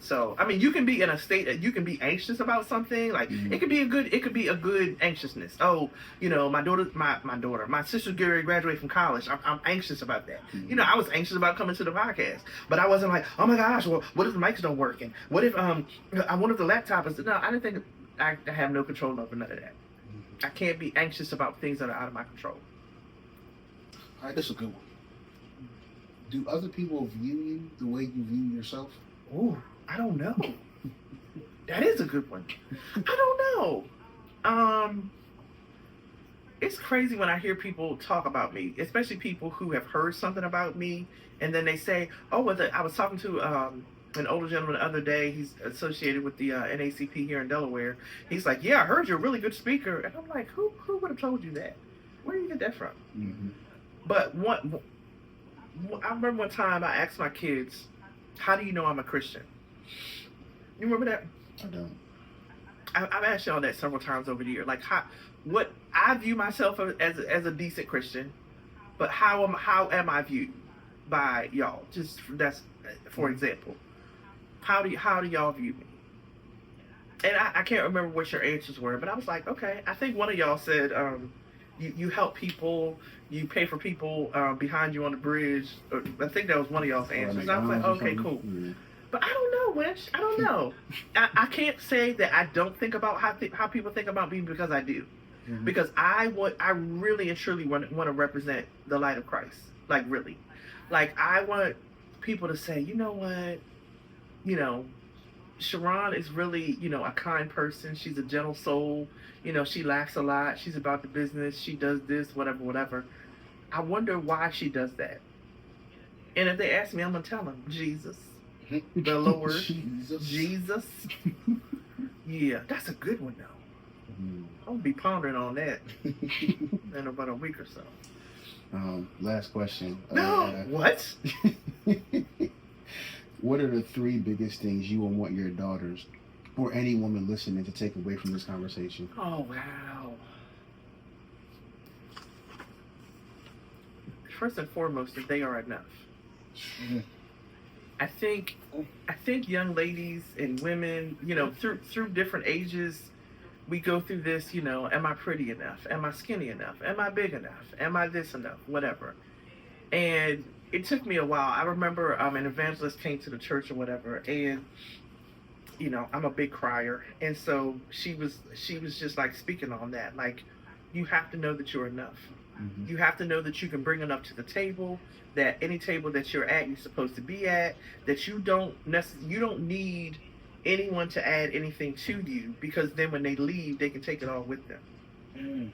So I mean, you can be in a state that you can be anxious about something. Like it could be a good anxiousness. Oh, my sister's getting ready to graduate from college. I'm anxious about that. I was anxious about coming to the podcast, but I wasn't like, oh my gosh, well, what if the mics don't work? And what if I wonder if the laptop is? No, I didn't think. I have no control over none of that. I can't be anxious about things that are out of my control. All right, this is a good one. Do other people view you the way you view yourself? Ooh, I don't know. That is a good one. I don't know. It's crazy when I hear people talk about me, especially people who have heard something about me, and then they say, "Oh, I was talking to an older gentleman the other day. He's associated with the NACP here in Delaware. He's like, "Yeah, I heard you're a really good speaker," and I'm like, "Who would have told you that? Where do you get that from?" Mm-hmm. But I remember one time I asked my kids, "How do you know I'm a Christian?" You remember that? I don't. I've asked y'all that several times over the year. Like, what I view myself as a decent Christian, but how am I viewed by y'all? Just that's for example. How do y'all view me? And I can't remember what your answers were, but I was like, okay. I think one of y'all said, you help people, you pay for people behind you on the bridge. I think that was one of y'all's answers. I was like, okay, cool. Yeah. But I don't know, Winch. I don't know. I can't say that I don't think about how people think about me, because I do. Mm-hmm. Because I really and truly want to represent the light of Christ. Like, really. Like, I want people to say, you know what? You know, Sharon is really, a kind person. She's a gentle soul. She laughs a lot. She's about the business. She does this, whatever. I wonder why she does that. And if they ask me, I'm going to tell them, Jesus. The Lord. Jesus. Yeah, that's a good one, though. I'm going to be pondering on that in about a week or so. Last question. No, what? What are the 3 biggest things you will want your daughters or any woman listening to take away from this conversation? Oh, wow. First and foremost, that they are enough. Mm-hmm. I think young ladies and women, through different ages, we go through this, am I pretty enough? Am I skinny enough? Am I big enough? Am I this enough? Whatever. And it took me a while. I remember an evangelist came to the church or whatever, and I'm a big crier, and so she was just like speaking on that, like, you have to know that you're enough. Mm-hmm. You have to know that you can bring enough to the table, that any table that you're at, you're supposed to be at, that you don't need anyone to add anything to you, because then when they leave, they can take it all with them. Mm.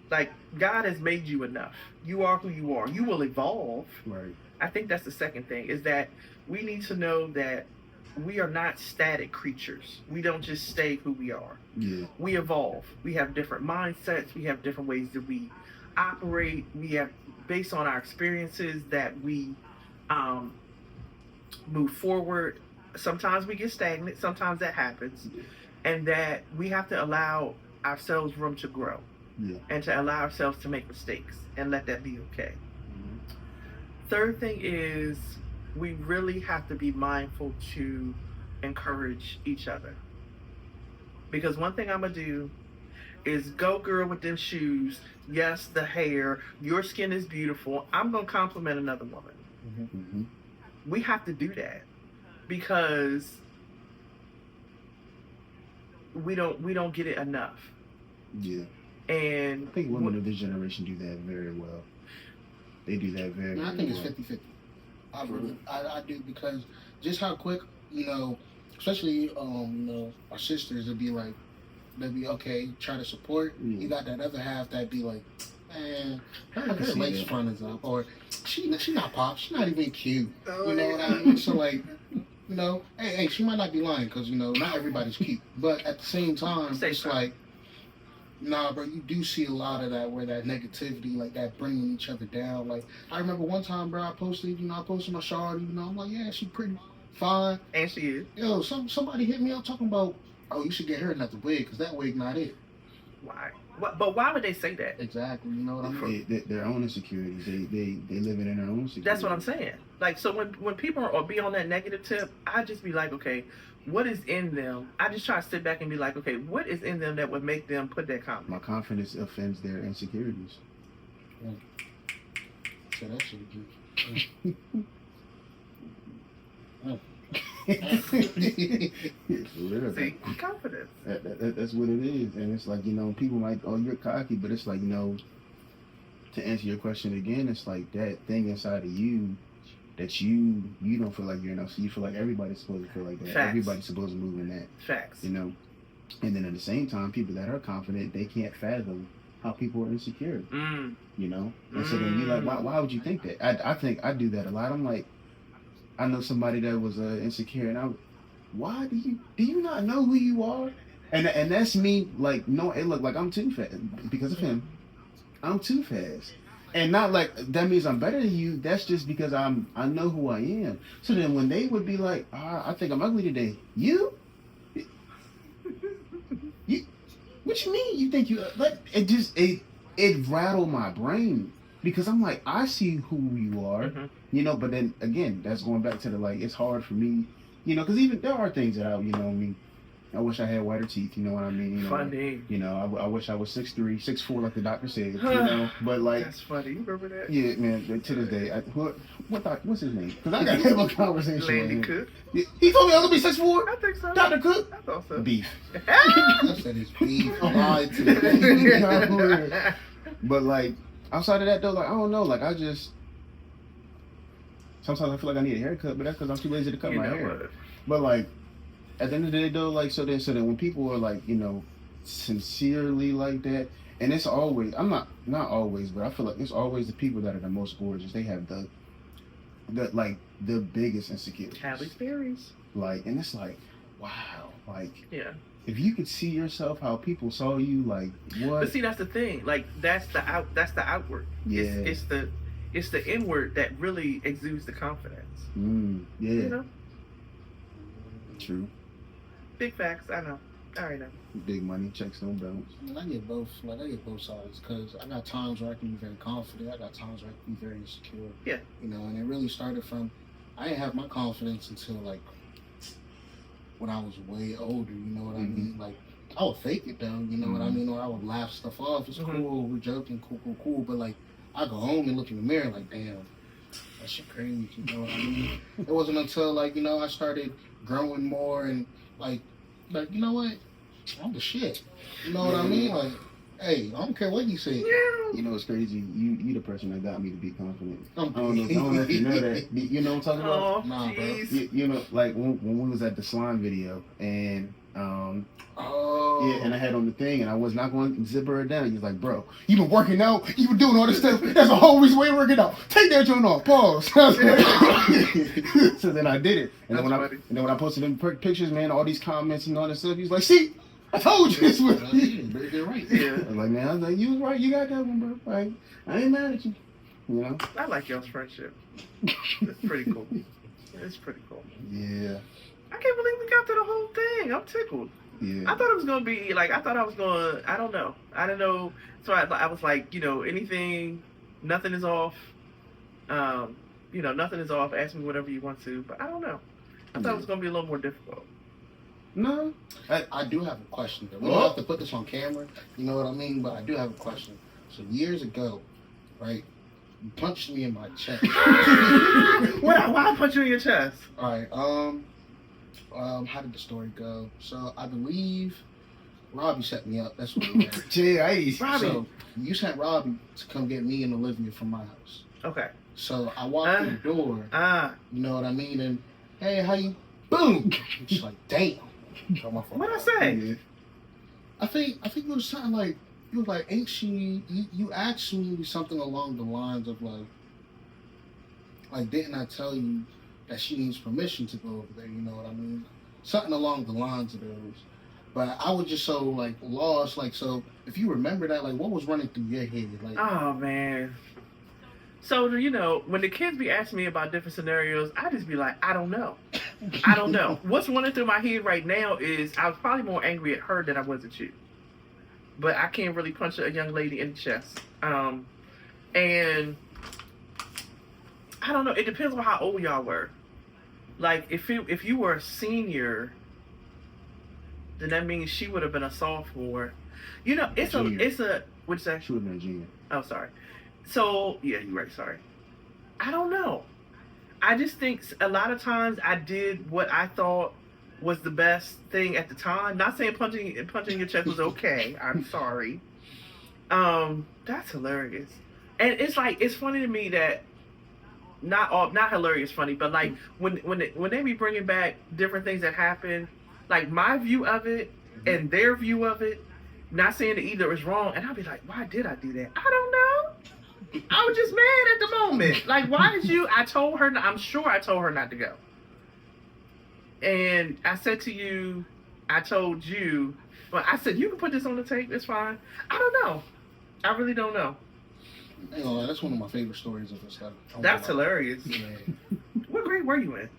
Like, God has made you enough. You are who you are. You will evolve. Right. I think that's the second thing, is that we need to know that we are not static creatures. We don't just stay who we are. Yeah. We evolve. We have different mindsets. We have different ways that we operate. We have, based on our experiences, that we move forward. Sometimes we get stagnant. Sometimes that happens. And that we have to allow ourselves room to grow. Yeah. And to allow ourselves to make mistakes and let that be okay. Mm-hmm. Third thing is, we really have to be mindful to encourage each other. Because one thing I'm going to do is, go girl with them shoes, yes, the hair, your skin is beautiful. I'm going to compliment another woman. Mm-hmm. Mm-hmm. We have to do that, because we don't get it enough. Yeah. And I think women of this generation do that very well. They do that very well. I think it's 50-50. I do, because just how quick, especially, our sisters would be like, they'll be, okay, try to support. You got that other half that'd be like, man, her lace front is up, or she not pop, she's not even cute. You know what I mean? So, like, hey, she might not be lying, because, not everybody's cute. But at the same time, it's like, nah, bro, you do see a lot of that, where that negativity, like that bringing each other down. Like, I remember one time, bro, I posted my shawty, I'm like, yeah, she pretty fine. And she is. Yo, somebody hit me up talking about, oh, you should get her another wig, because that wig not it. Why? But why would they say that? Exactly, you know what I mean? Their own insecurities. They live in their own insecurities. That's what I'm saying. Like, so when people are be on that negative tip, I just be like, okay, what is in them? I just try to sit back and be like, okay, what is in them that would make them put that comment? My confidence offends their insecurities. Yeah. So that should be See, confidence. That's what it is. And it's like, people might, oh, you're cocky, but it's like, to answer your question again, it's like that thing inside of you that you don't feel like you're enough, so you feel like everybody's supposed to feel like that. Facts. Everybody's supposed to move in that. Facts. And then at the same time, people that are confident, they can't fathom how people are insecure. And so then you're like, why would you think that? I think I do that a lot. I'm like, I know somebody that was insecure, and why do you not know who you are? And that's me, like, no, it look like I'm too fast because of him. I'm too fast, and not like that means I'm better than you. That's just because I know who I am. So then when they would be like, I think I'm ugly today. You, what you mean? You think you like it rattled my brain because I'm like, I see who you are, you know. But then again, that's going back to the like, it's hard for me, you know, because even there are things that I mean. I wish I had whiter teeth, you know what I mean? You know, funny. You know, I wish I was 6'3", 6'4", like the doctor said, you know. But like, that's funny. You remember that? Yeah, man. To this day, what's his name? Because I got to have a conversation. Landy with him. Cook. He told me I was gonna be 6'4". I think so. Dr. Cook. I thought so. Beef. I said it's beef. Lied to me. But like, outside of that though, like I don't know, like I just sometimes I feel like I need a haircut, but that's because I'm too lazy to cut my hair. What? But like, at the end of the day though, like so then when people are like, you know, sincerely like that, and it's always, I'm not always, but I feel like it's always the people that are the most gorgeous. They have the like the biggest insecurities. Halle Berry's. Like, and it's like, wow, like, yeah. If you could see yourself how people saw you, like what? But see, that's the thing. Like that's the outward. Yeah. It's the inward that really exudes the confidence. Yeah. You know. True. Big facts. I know. I already know. Big money, checks don't bounce. I get both. Like I get both sides because I got times where I can be very confident. I got times where I can be very insecure. Yeah. You know, and it really started from I didn't have my confidence until like when I was way older. You know what I mean? Like I would fake it though. You know what I mean? Or I would laugh stuff off. It's cool. We're joking. Cool. But like I go home and look in the mirror like, damn, that shit crazy. You know what I mean? It wasn't until like I started growing more and like you know what? I'm the shit. You know what I mean? Like, hey, I don't care what you say. You know what's crazy? You the person that got me to be confident. I don't know if you know that. You know what I'm talking about? Oh, nah, bro. You know, like when we was at the slime video and yeah, and I had on the thing and I was not going to zipper it down. He was like, bro, you been working out, you been doing all this stuff. That's a whole reason why you're working out. Take that joint off. Pause. So then I did it. And then when I posted them pictures, man, all these comments and all that stuff, he was like, see, I told you this was right. Yeah. I was like, man, I was like, you was right. You got that one, bro. Like, I ain't mad at you. You know? I like y'all's friendship. It's pretty cool. It's pretty cool. Yeah. I can't believe we got to the whole thing. I'm tickled. Yeah. I thought it was going to be, like, I don't know. I didn't know. So I was like, nothing is off. Nothing is off. Ask me whatever you want to. But I don't know. I thought it was going to be a little more difficult. No. I do have a question, though. We don't have to put this on camera. You know what I mean? But I do have a question. So years ago, right, you punched me in my chest. Why punch you in your chest? All right. How did the story go? So I believe Robby set me up. That's what it was. Robbie. So you sent Robby to come get me and Olivia from my house. Okay. So I walked through the door. You know what I mean? And hey, how you? Boom. She's like, damn. What'd I say? I think it was something like ain't she? You asked me something along the lines of like didn't I tell you that she needs permission to go over there? You know what I mean? Something along the lines of those. But I was just so like lost. Like, so if you remember that, like what was running through your head? Like, oh man. So when the kids be asking me about different scenarios, I just be like, I don't know. I don't know. What's running through my head right now is I was probably more angry at her than I was at you. But I can't really punch a young lady in the chest. And I don't know. It depends on how old y'all were. Like if you were a senior, then that means she would have been a sophomore. It's a what's that? She would have been a junior. Oh, sorry. So yeah, you're right. Sorry. I don't know. I just think a lot of times I did what I thought was the best thing at the time. Not saying punching your chest was okay. I'm sorry. That's hilarious. And it's funny to me that not hilarious funny, but like when they be bringing back different things that happen, like my view of it and their view of it, not saying that either is wrong, and I'll be like, why did I do that? I don't know. I was just mad at the moment. Like, why did you? I told her. I'm sure I told her not to go. And I said to you, I told you. Well, I said you can put this on the tape. It's fine. I don't know. I really don't know. You know, that's one of my favorite stories of this guy. That's hilarious. Yeah. What grade were you in?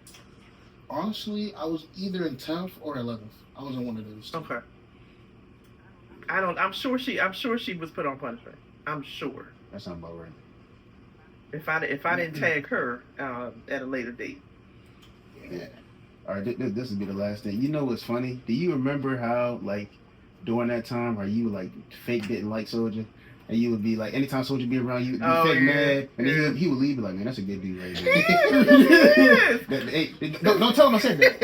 Honestly, I was either in 10th or 11th. I was in one of those. Okay. I'm sure she was put on punishment. I'm sure. That sounds about right. If I didn't tag her at a later date. Yeah. All right, this will be the last thing. You know what's funny? Do you remember how, like, during that time, how you, like, fake didn't like Soldier? And you would be like, anytime Soldier be around you, fake mad. And then he would leave, be like, man, that's a good dude right there. Hey, don't tell him I said that.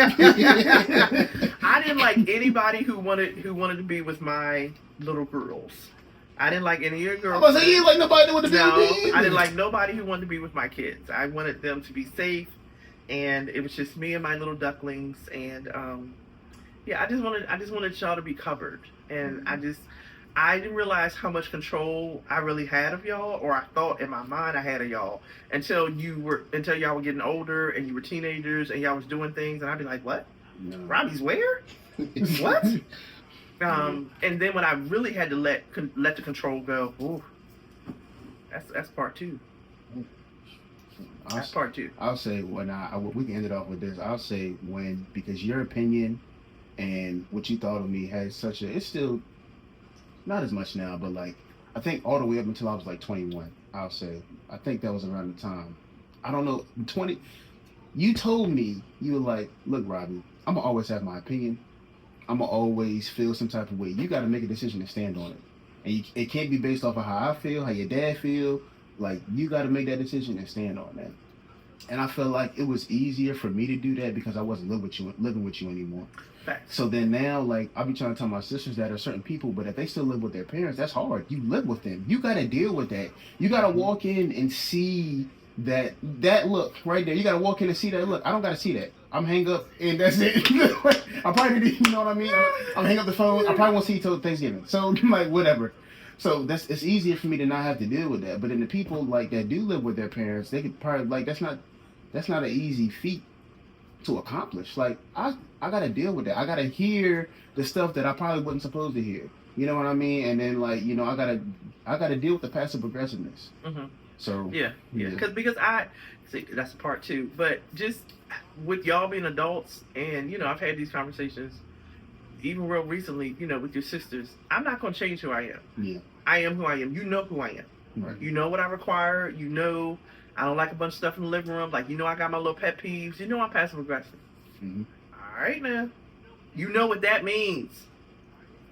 I didn't like anybody who wanted to be with my little girls. I didn't like any of your girls. I was like, you didn't like nobody that wanted to be No, with me. I didn't like nobody who wanted to be with my kids. I wanted them to be safe, and it was just me and my little ducklings. And yeah, I just wanted y'all to be covered. And I didn't realize how much control I really had of y'all, or I thought in my mind I had of y'all, until y'all were getting older and you were teenagers and y'all was doing things, and I'd be like, what? No. Robbie's where? What? And then when I really had to let the control go, ooh, that's part two. That's part two. I'll say when we can end it off with this. I'll say when, because your opinion and what you thought of me has it's still not as much now, but like I think all the way up until I was like 21. I'll say I think that was around the time. I don't know, 20. You told me, you were like, look, Robbie, I'm gonna always have my opinion. I'm gonna always feel some type of way. You got to make a decision and stand on it, and it can't be based off of how I feel, how your dad feel. Like, you got to make that decision and stand on that. And I felt like it was easier for me to do that because I wasn't living with you anymore. Facts. So then now, like, I'll be trying to tell my sisters that are certain people, but if they still live with their parents, that's hard. You live with them. You got to deal with that. You got to walk in and see that look right there. You got to walk in and see that look. I don't got to see that. I'm hang up and that's it. I probably didn't, you know what I mean? I'm hang up the phone. I probably won't see you till Thanksgiving. So, like, whatever. So it's easier for me to not have to deal with that. But then the people like that do live with their parents, they could probably like that's not an easy feat to accomplish. Like I gotta deal with that. I gotta hear the stuff that I probably wasn't supposed to hear. You know what I mean? And then like I gotta deal with the passive aggressiveness. Mm-hmm. So yeah. Because I see that's part two. But just with y'all being adults, and I've had these conversations. Even real recently, with your sisters, I'm not going to change who I am. Yeah. I am who I am. You know who I am. Right. You know what I require. You know I don't like a bunch of stuff in the living room. Like, I got my little pet peeves. I'm passive aggressive. Mm-hmm. All right, now. You know what that means.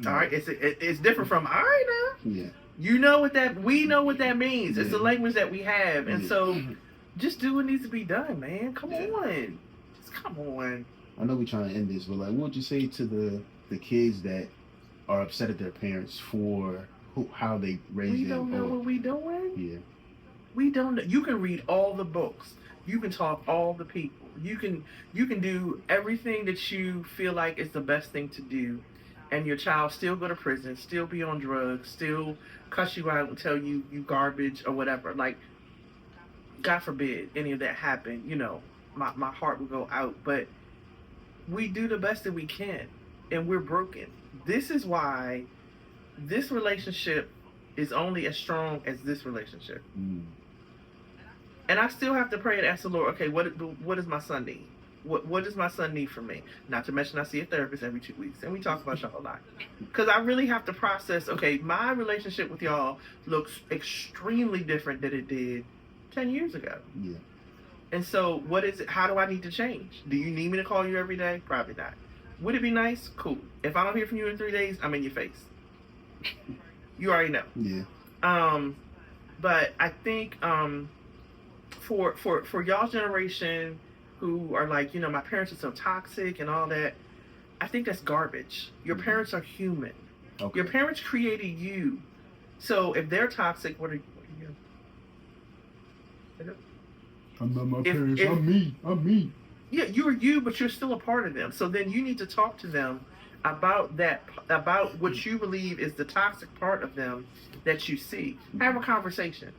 Mm-hmm. All right? It's different from, all right, now. Yeah. We know what that means. Yeah. It's the language that we have. And so, just do what needs to be done, man. Come on. Just come on. I know we're trying to end this, but like, what would you say to the kids that are upset at their parents for how they raise them? We don't know what we doing. Yeah. We don't know. You can read all the books. You can talk all the people. You can do everything that you feel like is the best thing to do, and your child still go to prison, still be on drugs, still cuss you out and tell you garbage or whatever. Like, God forbid any of that happen. My heart would go out, but we do the best that we can, and we're broken. This is why this relationship is only as strong as this relationship. Mm. And I still have to pray and ask the Lord, okay, what does my son need? What does my son need from me? Not to mention I see a therapist every 2 weeks, and we talk about y'all a lot. Because I really have to process, okay, my relationship with y'all looks extremely different than it did 10 years ago. Yeah. And so, what is it? How do I need to change? Do you need me to call you every day? Probably not. Would it be nice? Cool. If I don't hear from you in 3 days, I'm in your face. You already know. Yeah. But I think for y'all's generation who are like, my parents are so toxic and all that, I think that's garbage. Your parents are human. Okay. Your parents created you. So if they're toxic, what are you? I'm not my parents. I'm me. Yeah, you're you, but you're still a part of them. So then you need to talk to them about what you believe is the toxic part of them that you see. Have a conversation.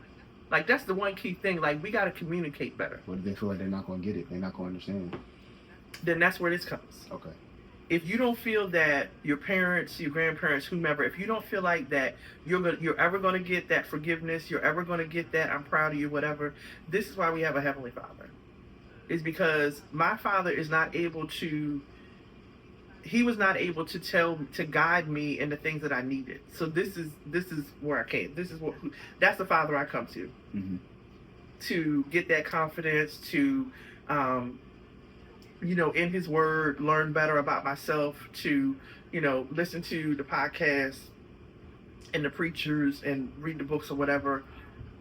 Like, that's the one key thing. Like, we got to communicate better. What if they feel like they're not going to get it? They're not going to understand. Then that's where this comes. Okay. If you don't feel that your parents, your grandparents, whomever, if you don't feel like that you're ever going to get that forgiveness, you're ever going to get that I'm proud of you, whatever, this is why we have a Heavenly Father. It's because my father is not able to, he was not able to guide me in the things that I needed. So this is where I came. That's the Father I come to. Mm-hmm. To get that confidence, to in his word, learn better about myself, to, listen to the podcasts and the preachers and read the books or whatever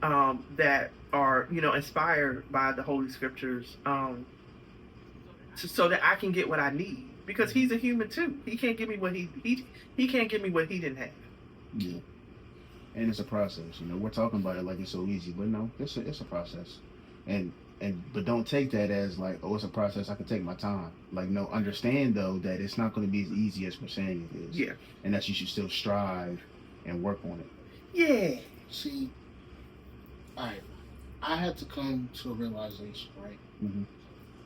that are, inspired by the Holy Scriptures, so that I can get what I need. Because he's a human too. He can't give me what he can't give me what he didn't have. Yeah. And it's a process. We're talking about it like it's so easy, but no, it's a process. But don't take that as like, oh, it's a process, I can take my time. Like, no, understand though that it's not going to be as easy as we're saying it is. Yeah. And that you should still strive and work on it. Yeah. See, alright, I had to come to a realization, right? Mm-hmm.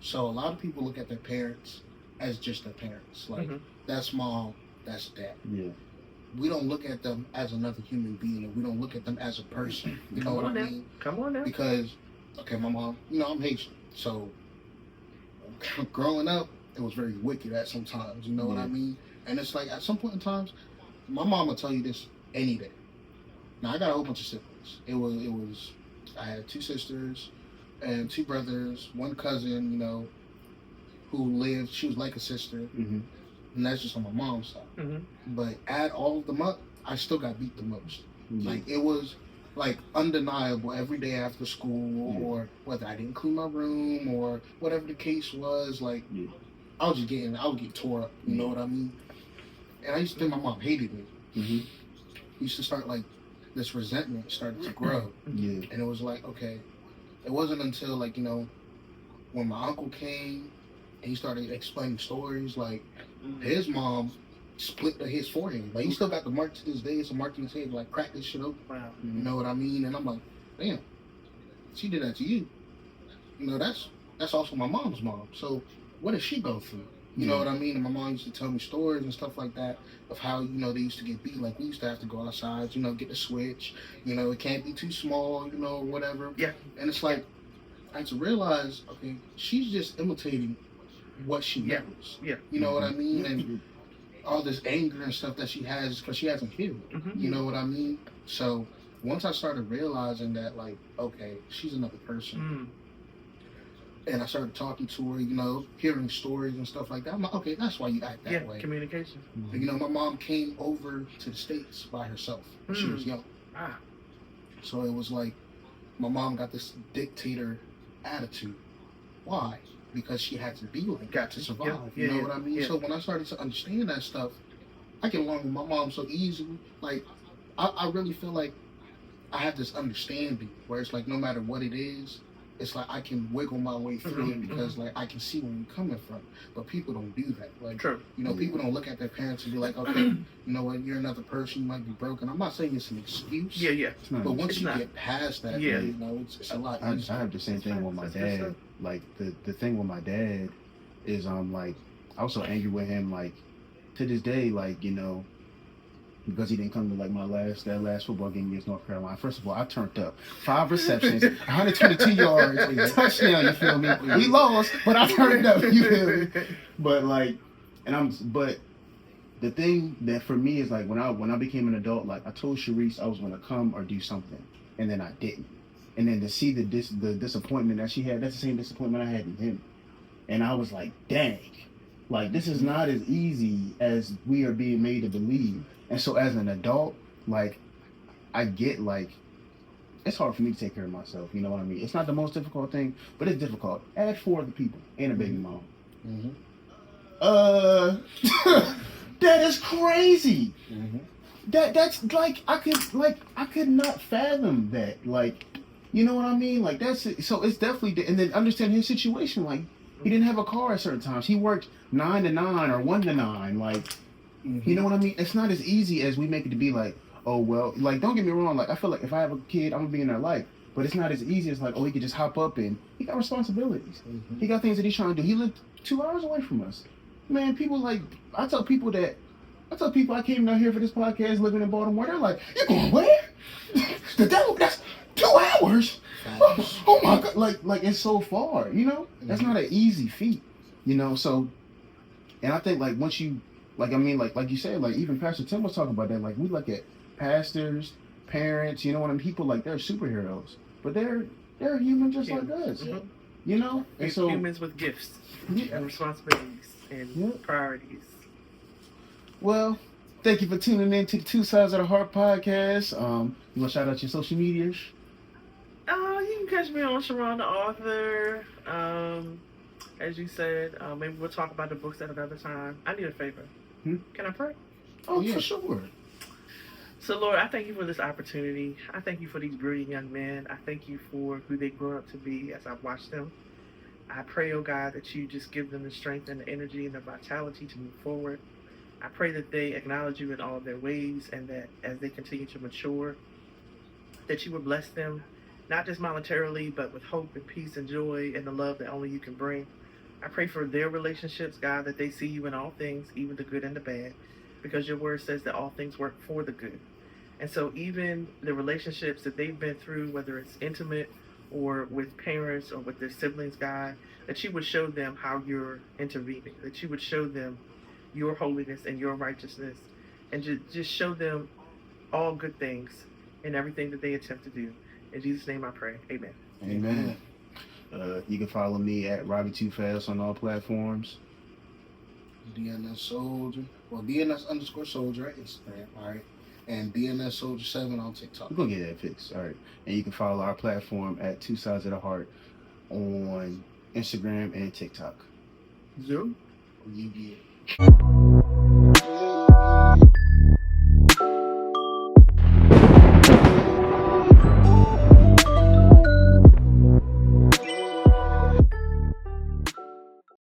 So a lot of people look at their parents as just their parents. Like, that's mom, that's dad. Yeah. We don't look at them as another human being, and we don't look at them as a person. You know what I mean? Come on now. Because, okay, my mom, I'm Haitian, so growing up, it was very wicked at some times, you know what I mean? And it's like, at some point in times, my mom will tell you this any day. Now, I got a whole bunch of siblings. I had 2 sisters and 2 brothers, 1 cousin, who lived, she was like a sister, and that's just on my mom's side. But add all of them up, I still got beat the most. Like, it was like undeniable every day after school, or whether I didn't clean my room or whatever the case was. Like, I would get tore up. You know what I mean? And I used to think my mom hated me. Used to start like this resentment started to grow. And it was like, okay, it wasn't until like when my uncle came and he started explaining stories, like his mom split his forehead. Like, he still got the mark to this day. It's a mark in his head, like, crack this shit open. Wow. You know what I mean? And I'm like, damn, she did that to you. That's also my mom's mom. So what did she go through? You know what I mean? And my mom used to tell me stories and stuff like that of how, they used to get beat. Like, we used to have to go outside, get the switch. It can't be too small, whatever. Yeah. And it's like, I had to realize, okay, she's just imitating what she knows. Yeah. You know what I mean? And all this anger and stuff that she has because she hasn't healed. You know what I mean? So once I started realizing that, like, okay, she's another person, and I started talking to her, hearing stories and stuff like that, I'm like, okay, that's why you act that way. Communication. My mom came over to the States by herself. She was young. So it was like, my mom got this dictator attitude. Why? Because she had to be like that to survive. You know what I mean? So when I started to understand that stuff, I get along with my mom so easily. Like, I really feel like I have this understanding where it's like, no matter what it is, it's like I can wiggle my way through it because like I can see where you're coming from. But people don't do that. Like, people don't look at their parents and be like, okay, you know what, you're another person, you might be broken. I'm not saying it's an excuse. But once you get past that, it's a lot easier. I have the same thing with my dad. Like, the thing with my dad is like, I was so angry with him, like, to this day, like, because he didn't come to like that last football game against North Carolina. First of all, I turned up 5 receptions, 122 yards, touchdown. You feel me? We lost, but I turned up. You feel me? But like, but the thing that for me is like when I became an adult, like I told Sharice I was gonna come or do something, and then I didn't. And then to see the disappointment that she had, that's the same disappointment I had in him. And I was like, dang, like this is not as easy as we are being made to believe. And so as an adult, like, I get, like, it's hard for me to take care of myself, you know what I mean? It's not the most difficult thing, but it's difficult. Add 4 other people and a baby mom. That is crazy. That's, like, I could not fathom that. Like, you know what I mean? Like, that's it. So it's definitely, and then understand his situation, like, he didn't have a car at certain times. He worked 9 to 9 or 1 to 9, like, you know what I mean? It's not as easy as we make it to be like, oh, well, like, don't get me wrong. Like, I feel like if I have a kid, I'm going to be in their life. But it's not as easy as like, oh, he could just hop up and he got responsibilities. Mm-hmm. He got things that he's trying to do. He lived 2 hours away from us. Man, people like, I tell people I came down here for this podcast living in Baltimore. They're like, you're going where? The devil, that's 2 hours. Oh my God. Like it's so far, you know? That's not an easy feat, you know? So, and I think like once you, like, I mean, like you said, like even Pastor Tim was talking about that. Like we look at pastors, parents, you know what I mean? People like they're superheroes, but they're human just like us, you know? And so humans with gifts and responsibilities and priorities. Well, thank you for tuning in to the Two Sides of the Heart podcast. You want to shout out your social medias? You can catch me on Sharon the Author. As you said, maybe we'll talk about the books at another time. I need a favor. Can I pray? Oh, yeah, for sure. So, Lord, I thank you for this opportunity. I thank you for these brilliant young men. I thank you for who they grow up to be as I've watched them. I pray, oh God, that you just give them the strength and the energy and the vitality to move forward. I pray that they acknowledge you in all of their ways, and that as they continue to mature, that you would bless them, not just monetarily, but with hope and peace and joy and the love that only you can bring. I pray for their relationships, God, that they see you in all things, even the good and the bad, because your word says that all things work for the good. And so even the relationships that they've been through, whether it's intimate or with parents or with their siblings, God, that you would show them how you're intervening, that you would show them your holiness and your righteousness, and just show them all good things in everything that they attempt to do. In Jesus' name I pray. Amen. Amen. You can follow me at Robby2Fast on all platforms. DNS Soldier. Well, DNS_Soldier at Instagram, alright? And DNS Soldier 7 on TikTok. We're going to get that fixed, alright? And you can follow our platform at Two Sides of the Heart on Instagram and TikTok. Zoom. You get